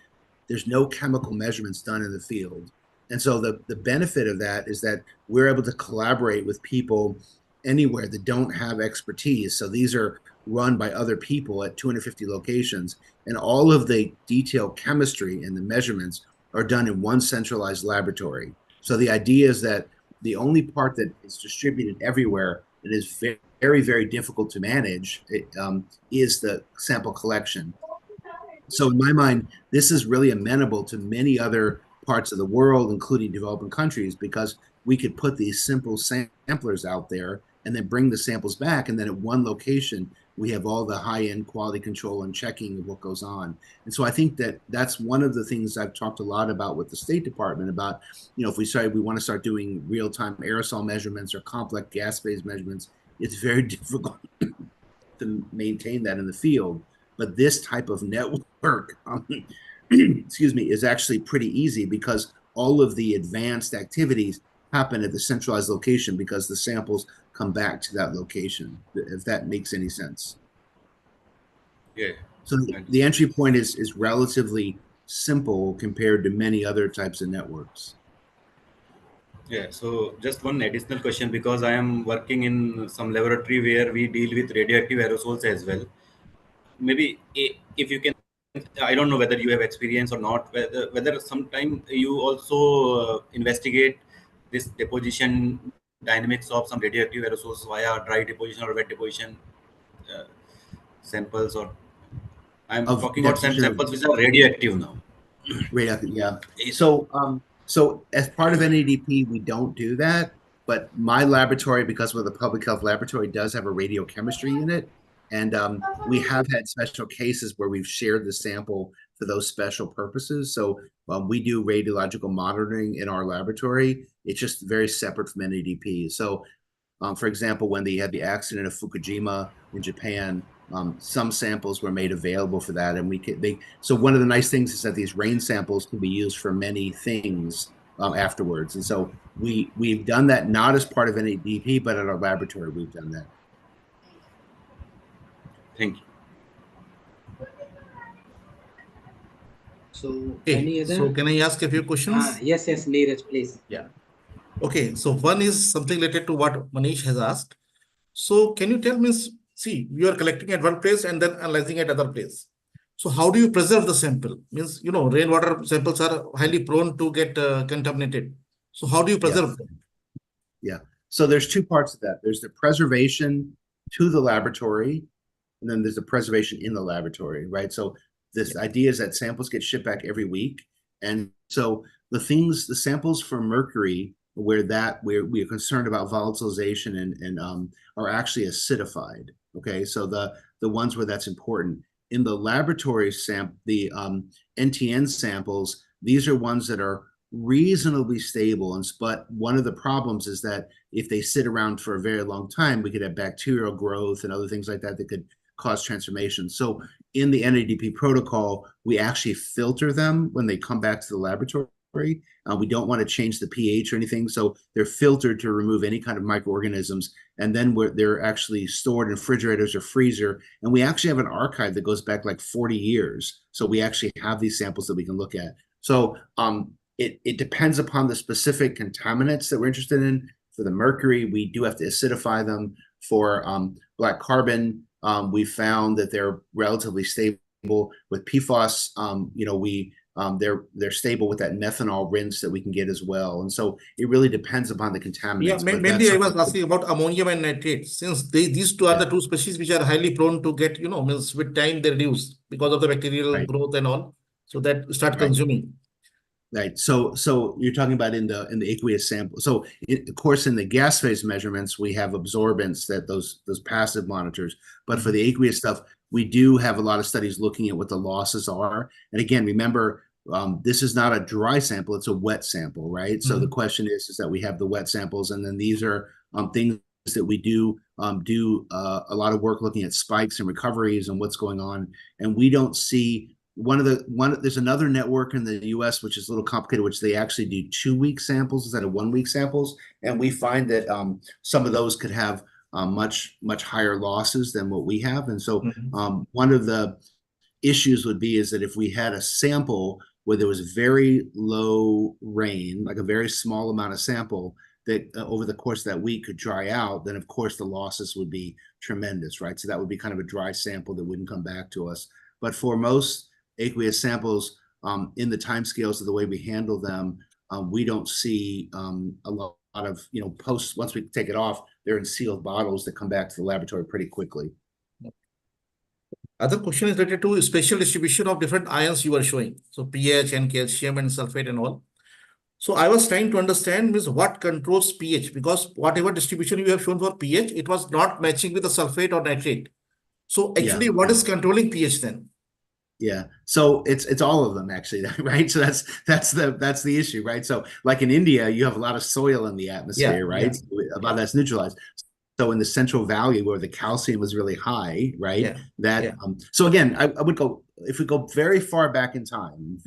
There's no chemical measurements done in the field. And so the benefit of that is that we're able to collaborate with people anywhere that don't have expertise. So these are run by other people at 250 locations, and all of the detailed chemistry and the measurements are done in one centralized laboratory. So the idea is that the only part that is distributed everywhere that is very, very difficult to manage is the sample collection. So in my mind, this is really amenable to many other parts of the world, including developing countries, because we could put these simple samplers out there and then bring the samples back. And then at one location, we have all the high-end quality control and checking of what goes on. And so I think that that's one of the things I've talked a lot about with the State Department about, if we want to start doing real-time aerosol measurements or complex gas phase measurements, it's very difficult to maintain that in the field. But this type of network, excuse me, is actually pretty easy because all of the advanced activities happen at the centralized location because the samples come back to that location, if that makes any sense. Yeah. So the entry point is relatively simple compared to many other types of networks. Yeah, so just one additional question, because I am working in some laboratory where we deal with radioactive aerosols as well. Maybe if you can, I don't know whether you have experience or not, whether sometime you also investigate this deposition dynamics of some radioactive aerosols via dry deposition or wet deposition uh, samples, or I'm Of talking about some deposition of samples which are radioactive now. radioactive, yeah. Is- So as part of NADP, we don't do that, but my laboratory, because we're the public health laboratory, does have a radiochemistry unit, and we have had special cases where we've shared the sample for those special purposes. So we do radiological monitoring in our laboratory. It's just very separate from NADP. So for example, when they had the accident of Fukushima in Japan, some samples were made available for that, and so one of the nice things is that these rain samples can be used for many things afterwards. And so we've done that not as part of NADP, but at our laboratory we've done that. Thank you. So, Okay, any other? so can I ask a few questions? Yes, Neeraj, please. Yeah. Okay, so one is something related to what Manish has asked. So can you tell me, see, you are collecting at one place and then analyzing at other place. So how do you preserve the sample? Means, rainwater samples are highly prone to get contaminated. So how do you preserve them? Yeah. So there's two parts of that. There's the preservation to the laboratory, and then there's the preservation in the laboratory, right? So this idea is that samples get shipped back every week. And so the samples for mercury where we are concerned about volatilization and are actually acidified. Okay, so the ones where that's important. In the laboratory the NTN samples, these are ones that are reasonably stable. But one of the problems is that if they sit around for a very long time, we could have bacterial growth and other things like that that could cause transformation. So in the NADP protocol, we actually filter them when they come back to the laboratory. We don't want to change the pH or anything, so they're filtered to remove any kind of microorganisms, and then they're actually stored in refrigerators or freezer, and we actually have an archive that goes back like 40 years, so we actually have these samples that we can look at. So it depends upon the specific contaminants that we're interested in. For the mercury, we do have to acidify them. For black carbon, we found that they're relatively stable. With PFAS, they're stable with that methanol rinse that we can get as well. And so it really depends upon the contaminants. Yeah, mainly I was asking about ammonium and nitrate, since these two are the two species which are highly prone to get, means with time they reduce because of the bacterial growth and all. So that start consuming. Right. So you're talking about in the aqueous sample. So of course, in the gas phase measurements, we have absorbance that those passive monitors. But for the aqueous stuff, we do have a lot of studies looking at what the losses are. And again, remember, this is not a dry sample; it's a wet sample, right? So the question is that we have the wet samples, and then these are things that we do a lot of work looking at spikes and recoveries and what's going on, and we don't see. There's another network in the US which is a little complicated, which they actually do 2-week samples instead of 1-week samples, and we find that some of those could have much higher losses than what we have. And so one of the issues would be is that if we had a sample where there was very low rain, like a very small amount of sample that over the course of that week could dry out, then of course the losses would be tremendous, right? So that would be kind of a dry sample that wouldn't come back to us. But for most aqueous samples, in the timescales of the way we handle them, we don't see a lot of, once we take it off, they're in sealed bottles that come back to the laboratory pretty quickly. Other question is related to spatial distribution of different ions you were showing. So pH and calcium and sulfate and all. So I was trying to understand what controls pH, because whatever distribution you have shown for pH, it was not matching with the sulfate or nitrate. So actually, what is controlling pH then? Yeah, so it's all of them actually, right? So that's the issue, right? So like in India, you have a lot of soil in the atmosphere, right? So a lot of that's neutralized. So in the Central Valley where the calcium was really high, right? So again, I would go, if we go very far back in time,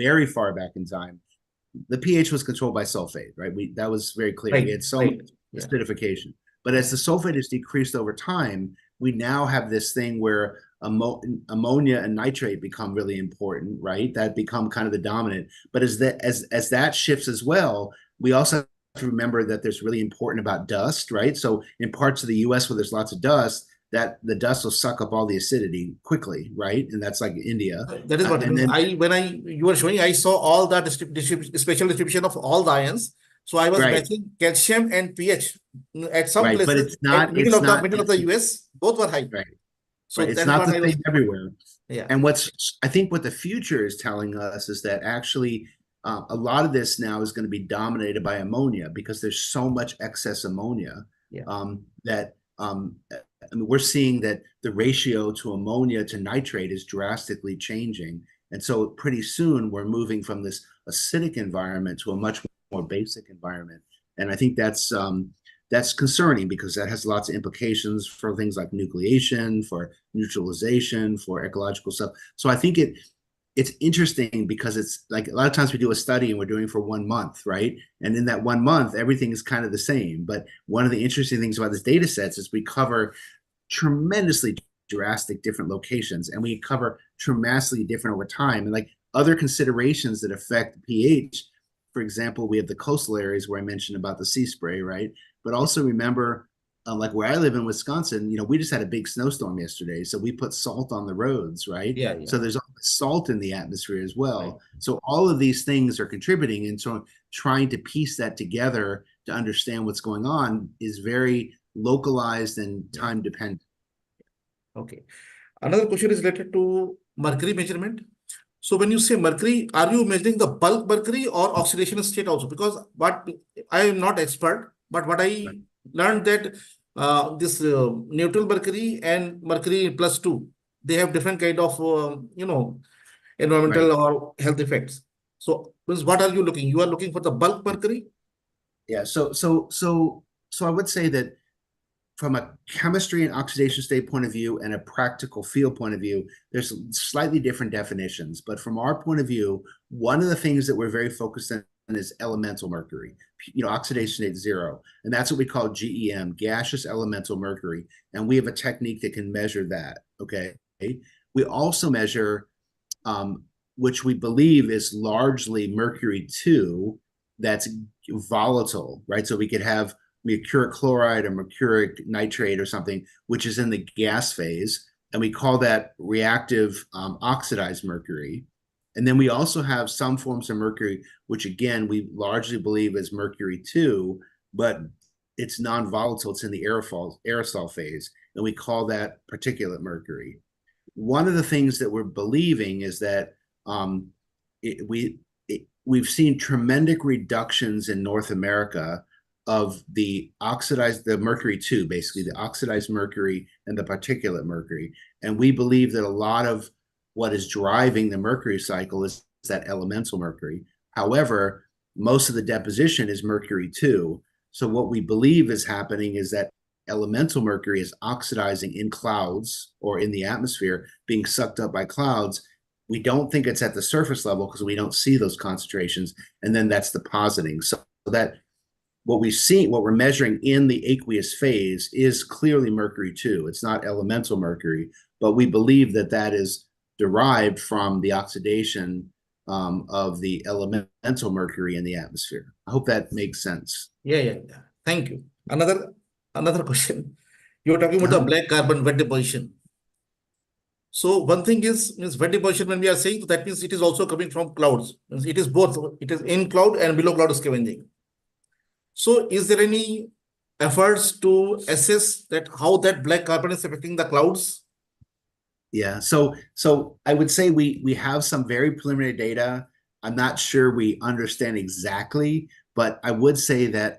the pH was controlled by sulfate, right? That was very clear. We had so much acidification. But as the sulfate has decreased over time, we now have this thing where ammonia and nitrate become really important, right? That become kind of the dominant. But as that shifts as well, we also have to remember that there's really important about dust, right? So in parts of the US where there's lots of dust, that the dust will suck up all the acidity quickly, right? And that's like India. That is what you were showing, I saw all that spatial distribution of all the ions. So I was matching calcium and pH at some places. But it's not middle of the US, both were high. Right. So it's not the same everywhere. Yeah. And I think what the future is telling us is that actually a lot of this now is going to be dominated by ammonia, because there's so much excess ammonia that we're seeing that the ratio to ammonia to nitrate is drastically changing. And so pretty soon we're moving from this acidic environment to a much more basic environment. And I think that's concerning, because that has lots of implications for things like nucleation, for neutralization, for ecological stuff. So I think it's interesting, because it's like a lot of times we do a study and we're doing for 1 month, right? And in that 1 month, everything is kind of the same. But one of the interesting things about this data sets is we cover tremendously drastic different locations, and we cover tremendously different over time. And like other considerations that affect pH, for example, we have the coastal areas where I mentioned about the sea spray, right? But also remember, like where I live in Wisconsin, we just had a big snowstorm yesterday, so we put salt on the roads, right? So there's salt in the atmosphere as well. So all of these things are contributing, and so trying to piece that together to understand what's going on is very localized and time dependent. Okay. Another question is related to mercury measurement. So when you say mercury, are you measuring the bulk mercury or oxidation state also? Because what I am not expert, but what I learned that this neutral mercury and mercury +2, they have different kind of environmental Right. or health effects. So what are you looking? You are looking for the bulk mercury? Yeah. So I would say that from a chemistry and oxidation state point of view and a practical field point of view, there's slightly different definitions. But from our point of view, one of the things that we're very focused on is elemental mercury, oxidation state 0. And that's what we call GEM, gaseous elemental mercury. And we have a technique that can measure that, okay? We also measure, which we believe is largely mercury 2, that's volatile, right? So we could have mercuric chloride or mercuric nitrate or something, which is in the gas phase. And we call that reactive oxidized mercury. And then we also have some forms of mercury, which again, we largely believe is mercury 2, but it's non-volatile. It's in the aerosol phase. And we call that particulate mercury. One of the things that we're believing is that we've seen tremendous reductions in North America of the mercury 2, basically the oxidized mercury and the particulate mercury. And we believe that a lot of what is driving the mercury cycle is that elemental mercury. However, most of the deposition is mercury 2. So what we believe is happening is that elemental mercury is oxidizing in clouds or in the atmosphere, being sucked up by clouds. We don't think it's at the surface level because we don't see those concentrations. And then that's depositing. So that what we're measuring in the aqueous phase is clearly mercury 2. It's not elemental mercury, but we believe that that is derived from the oxidation of the elemental mercury in the atmosphere. I hope that makes sense. Yeah. Thank you. Another question. You're talking about the black carbon wet deposition. So one thing means wet deposition, when we are saying, that means it is also coming from clouds. It is both. It is in cloud and below cloud scavenging. So is there any efforts to assess that how that black carbon is affecting the clouds? Yeah, so I would say we have some very preliminary data. I'm not sure we understand exactly, but I would say that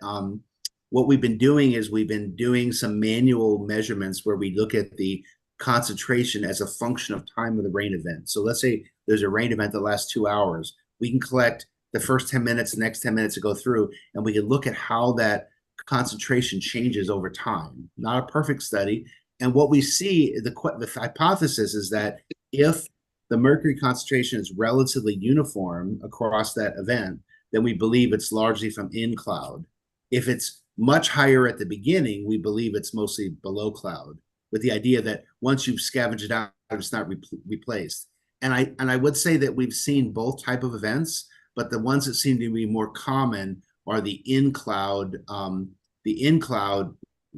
what we've been doing is we've been doing some manual measurements where we look at the concentration as a function of time of the rain event. So let's say there's a rain event that lasts 2 hours. We can collect the first 10 minutes, the next 10 minutes to go through, and we can look at how that concentration changes over time. Not a perfect study. And what we see, the hypothesis is that if the mercury concentration is relatively uniform across that event, then we believe it's largely from in cloud. If it's much higher at the beginning, we believe it's mostly below cloud, with the idea that once you've scavenged it out, it's not replaced. And I would say that we've seen both type of events, but the ones that seem to be more common are the in-cloud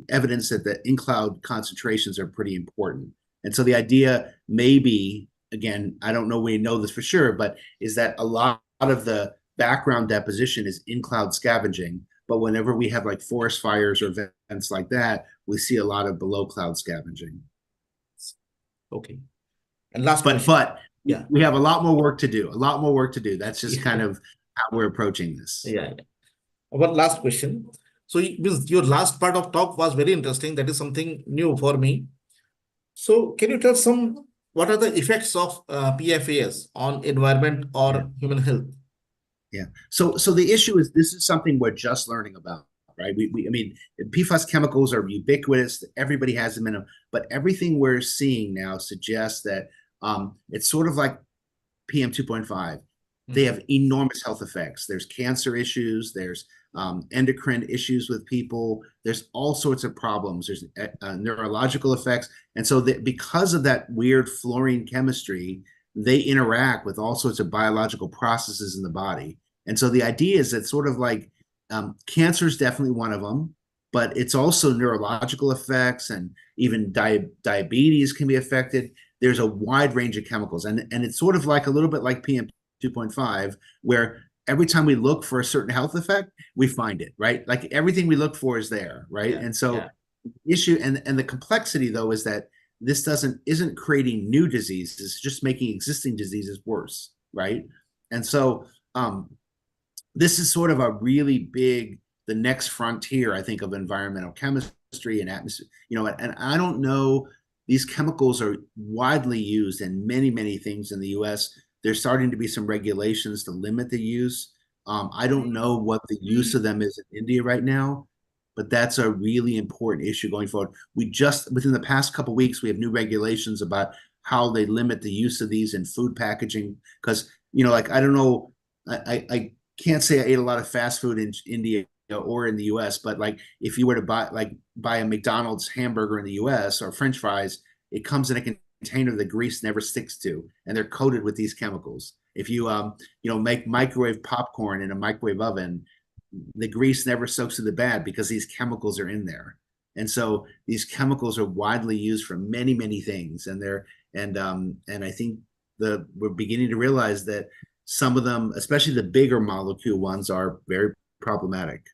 evidence that the in-cloud concentrations are pretty important. And so the idea maybe, again, I don't know we know this for sure, but is that a lot of the background deposition is in-cloud scavenging. But whenever we have like forest fires or events like that, we see a lot of below cloud scavenging. Okay. And last question. But yeah, we have a lot more work to do. That's just kind of how we're approaching this. Yeah. One last question. So your last part of talk was very interesting. That is something new for me. So can you tell what are the effects of PFAS on environment or human health? Yeah. So the issue is this is something we're just learning about, right? I mean, PFAS chemicals are ubiquitous. Everybody has them in them, but everything we're seeing now suggests that it's sort of like PM 2.5. They have enormous health effects. There's cancer issues. There's endocrine issues with people. There's all sorts of problems. There's neurological effects. And so because of that weird fluorine chemistry, they interact with all sorts of biological processes in the body. And so the idea is that sort of like cancer is definitely one of them, but it's also neurological effects, and even diabetes can be affected. There's a wide range of chemicals. And it's sort of like a little bit like PM 2.5, where every time we look for a certain health effect, we find it, right? Like everything we look for is there, right? And so the issue and the complexity, though, is that this isn't creating new diseases, it's just making existing diseases worse. right? And so this is sort of a really big, the next frontier, I think, of environmental chemistry and atmosphere, and I don't know, these chemicals are widely used in many, many things in the US. There's starting to be some regulations to limit the use. I don't know what the use of them is in India right now, but that's a really important issue going forward. Within the past couple of weeks, we have new regulations about how they limit the use of these in food packaging. Because, like, I don't know, I can't say I ate a lot of fast food in India or in the US, but like if you were to buy a McDonald's hamburger in the US or French fries, it comes in a container the grease never sticks to, and they're coated with these chemicals. If you make microwave popcorn in a microwave oven, the grease never soaks to the bad because these chemicals are in there. And so these chemicals are widely used for many, many things, and I think we're beginning to realize that some of them, especially the bigger molecule ones, are very problematic.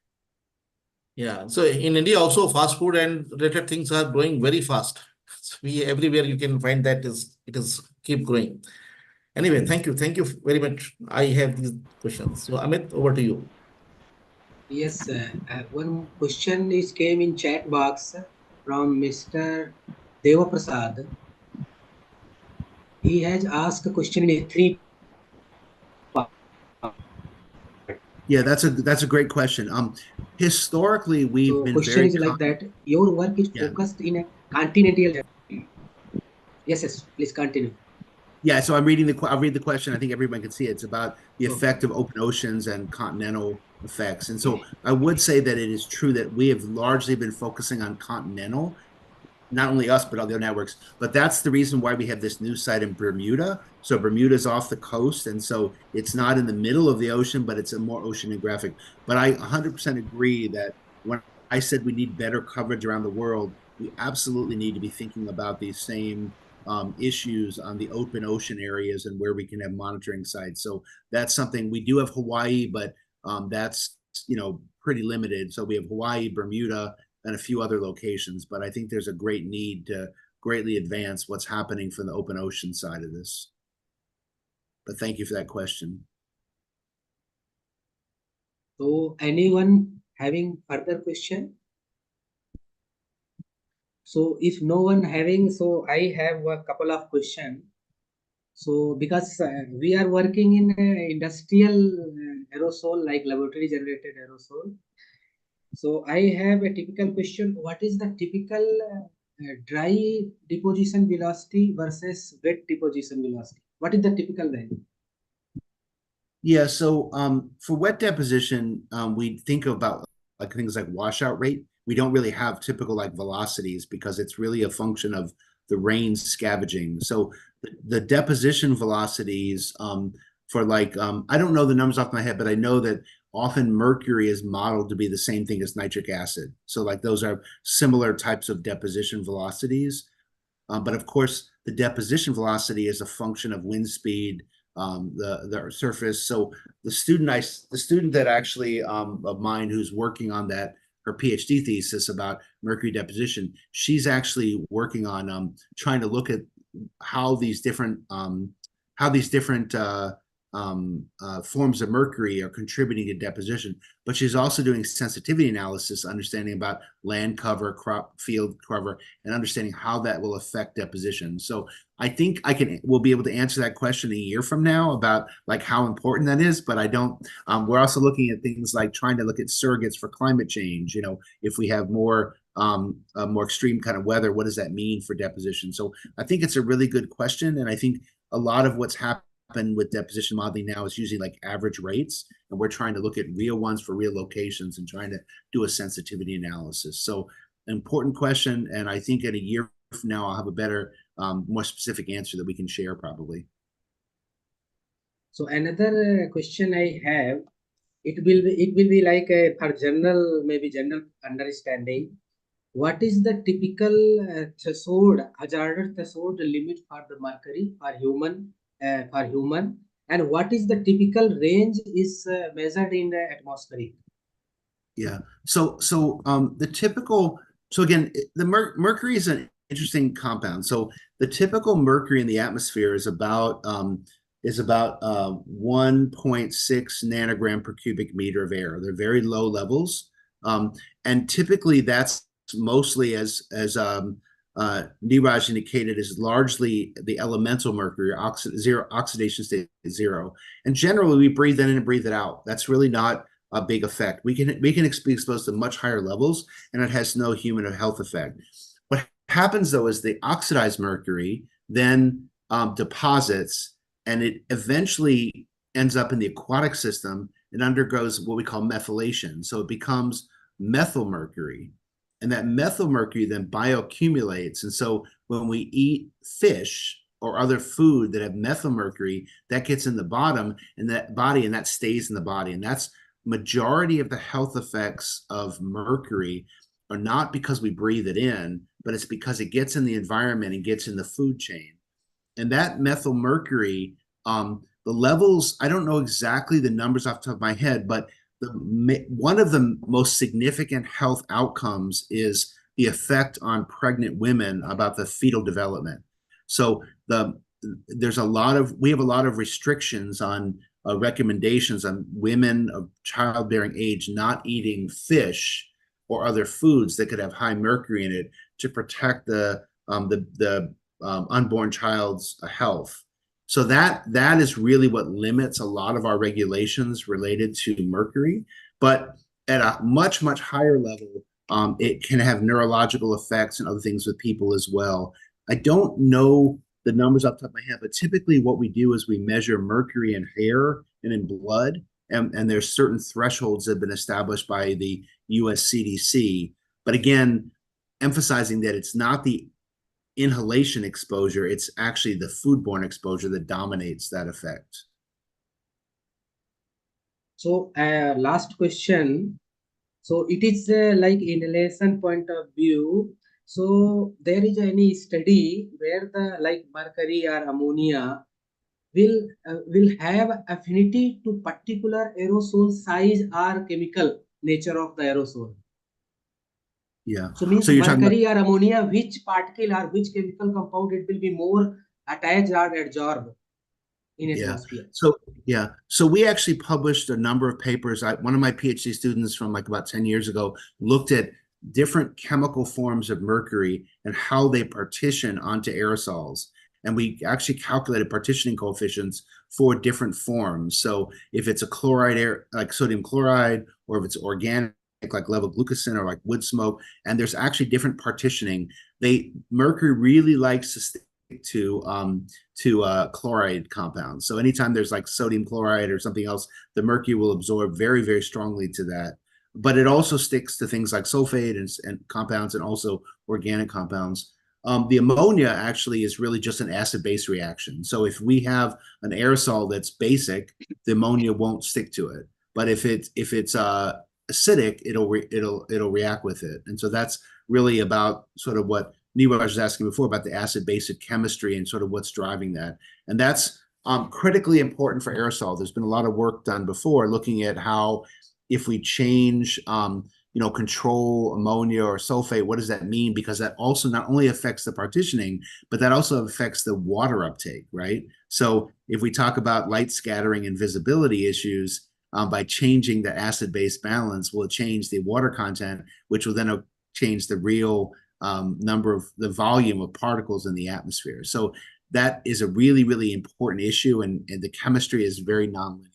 Yeah. So in India also, fast food and related things are growing very fast. So everywhere you can find that it is keep growing. Anyway, thank you. Thank you very much. I have these questions. So Amit, over to you. Yes, one question is came in chat box from Mr. Deva Prasad. He has asked a question in a three part. Yeah, that's a great question. Historically, we've So been question very is like that. Your work is yeah. focused in a continental. Yes, please continue. Yeah, so I'll read the question. I think everyone can see it. It's about the effect of open oceans and continental effects. And so I would say that it is true that we have largely been focusing on continental, not only us, but other networks. But that's the reason why we have this new site in Bermuda. So Bermuda's off the coast, and so it's not in the middle of the ocean, but it's a more oceanographic. But I 100% agree that when I said we need better coverage around the world, we absolutely need to be thinking about these same issues on the open ocean areas and where we can have monitoring sites. So that's something we do have Hawaii, but that's pretty limited. So we have Hawaii, Bermuda, and a few other locations, but I think there's a great need to greatly advance what's happening from the open ocean side of this. But thank you for that question. So anyone having further question? So if no one having, so I have a couple of questions. So because we are working in industrial aerosol, like laboratory generated aerosol. So I have a typical question. What is the typical dry deposition velocity versus wet deposition velocity? What is the typical value? Yeah, so for wet deposition, we think about like things like washout rate. We don't really have typical like velocities because it's really a function of the rain scavenging. So the deposition velocities for like I don't know the numbers off my head, but I know that often mercury is modeled to be the same thing as nitric acid. So like those are similar types of deposition velocities. But of course, the deposition velocity is a function of wind speed, the surface. So the student that actually of mine who's working on that, her PhD thesis about mercury deposition, she's actually working on trying to look at how these different forms of mercury are contributing to deposition. But she's also doing sensitivity analysis, understanding about land cover, crop field cover, and understanding how that will affect deposition. So I think we'll be able to answer that question a year from now about like how important that is. But I don't. We're also looking at things like trying to look at surrogates for climate change. If we have more extreme kind of weather, what does that mean for deposition? So I think it's a really good question, and I think a lot of what's happening with deposition modeling now is using like average rates, and we're trying to look at real ones for real locations and trying to do a sensitivity analysis. So important question, and I think in a year from now I'll have a better more specific answer that we can share probably. So another question I have, it will be like for general, maybe general understanding. What is the typical threshold, hazardous threshold limit for the mercury for human, and what is the typical range is measured in the atmospheric? Yeah. So the typical. So again, the mercury is an interesting compound. So the typical mercury in the atmosphere is about is about 1.6 nanogram per cubic meter of air. They're very low levels. And typically that's mostly, as Niraj indicated, is largely the elemental mercury, oxidation state is 0. And generally we breathe in and breathe it out. That's really not a big effect. We can be exposed to much higher levels and it has no human health effect. What happens though is the oxidized mercury then deposits, and it eventually ends up in the aquatic system and undergoes what we call methylation. So it becomes methyl mercury, and that methyl mercury then bioaccumulates. And so when we eat fish or other food that have methyl mercury, that gets in the bottom and that body, and that stays in the body. And that's majority of the health effects of mercury are not because we breathe it in, but it's because it gets in the environment and gets in the food chain. And that methyl mercury, the levels, I don't know exactly the numbers off the top of my head, but one of the most significant health outcomes is the effect on pregnant women about the fetal development. So we have a lot of restrictions on recommendations on women of childbearing age not eating fish or other foods that could have high mercury in it to protect the unborn child's health. So that is really what limits a lot of our regulations related to mercury. But at a much, much higher level, it can have neurological effects and other things with people as well. I don't know the numbers off the top of my head, but typically what we do is we measure mercury in hair and in blood, and there's certain thresholds that have been established by the US CDC. But again, emphasizing that it's not the inhalation exposure, it's actually the foodborne exposure that dominates that effect. So last question. So it is like inhalation point of view. So there is any study where the like mercury or ammonia will have affinity to particular aerosol size or chemical nature of the aerosol? Yeah. So means So you're talking mercury or ammonia, which particle or which chemical compound it will be more attached or absorbed in atmosphere? So we actually published a number of papers. One of my PhD students from like about 10 years ago looked at different chemical forms of mercury and how they partition onto aerosols. And we actually calculated partitioning coefficients for different forms. So if it's a chloride air, like sodium chloride, or if it's organic, like levoglucosan or like wood smoke, and there's actually different partitioning. Mercury really likes to stick to chloride compounds. So anytime there's like sodium chloride or something else, the mercury will absorb very, very strongly to that. But it also sticks to things like sulfate and compounds, and also organic compounds. The ammonia actually is really just an acid-base reaction. So if we have an aerosol that's basic, the ammonia won't stick to it. But if it's acidic, it'll react with it. And so that's really about sort of what Niraj was asking before about the acid-basic chemistry and sort of what's driving that. And that's critically important for aerosol. There's been a lot of work done before looking at how if we change control ammonia or sulfate, what does that mean? Because that also not only affects the partitioning, but that also affects the water uptake, right? So if we talk about light scattering and visibility issues, by changing the acid-base balance, will change the water content, which will then change the real the volume of particles in the atmosphere. So that is a really, really important issue, and the chemistry is very nonlinear.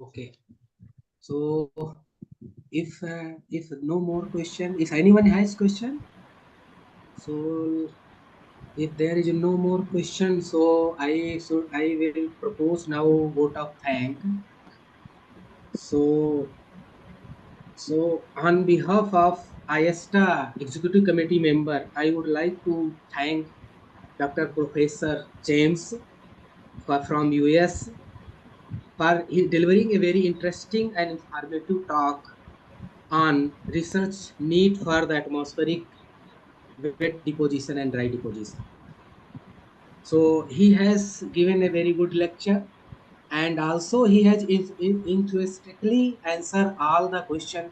Okay. So if no more question, if anyone has question, so if there is no more question, so I will propose now vote of thank. So on behalf of IESTA Executive Committee member, I would like to thank Dr. Professor James from US for delivering a very interesting and informative talk on research need for the atmospheric wet deposition and dry deposition. So he has given a very good lecture, and also he has interestingly answered all the question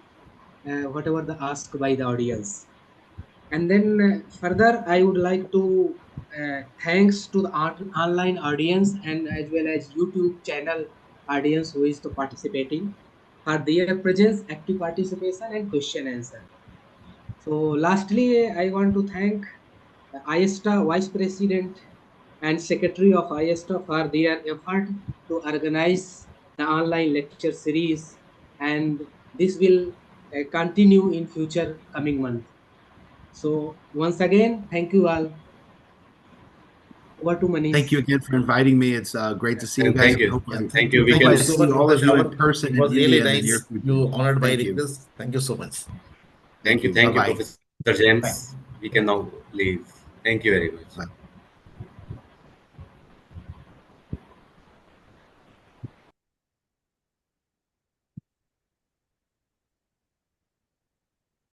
whatever the asked by the audience. And then further I would like to thanks to the online audience and as well as YouTube channel audience who is participating for their presence, active participation, and question answer. So lastly, I want to thank IESTA Vice President and Secretary of IESTA for their effort to organize the online lecture series, and this will continue in future coming month. So once again, thank you all. Over to Manish. Thank you again for inviting me. It's great to see you And guys. thank you. I hope, Thank you. We Thank can you to so see much, all Professor of you in Schauer. person It in was really India in the near nice. future. You honored my Thank you. request. Thank you so much. thank you, Bye-bye. Professor James. We can now leave. Thank you very much. Bye.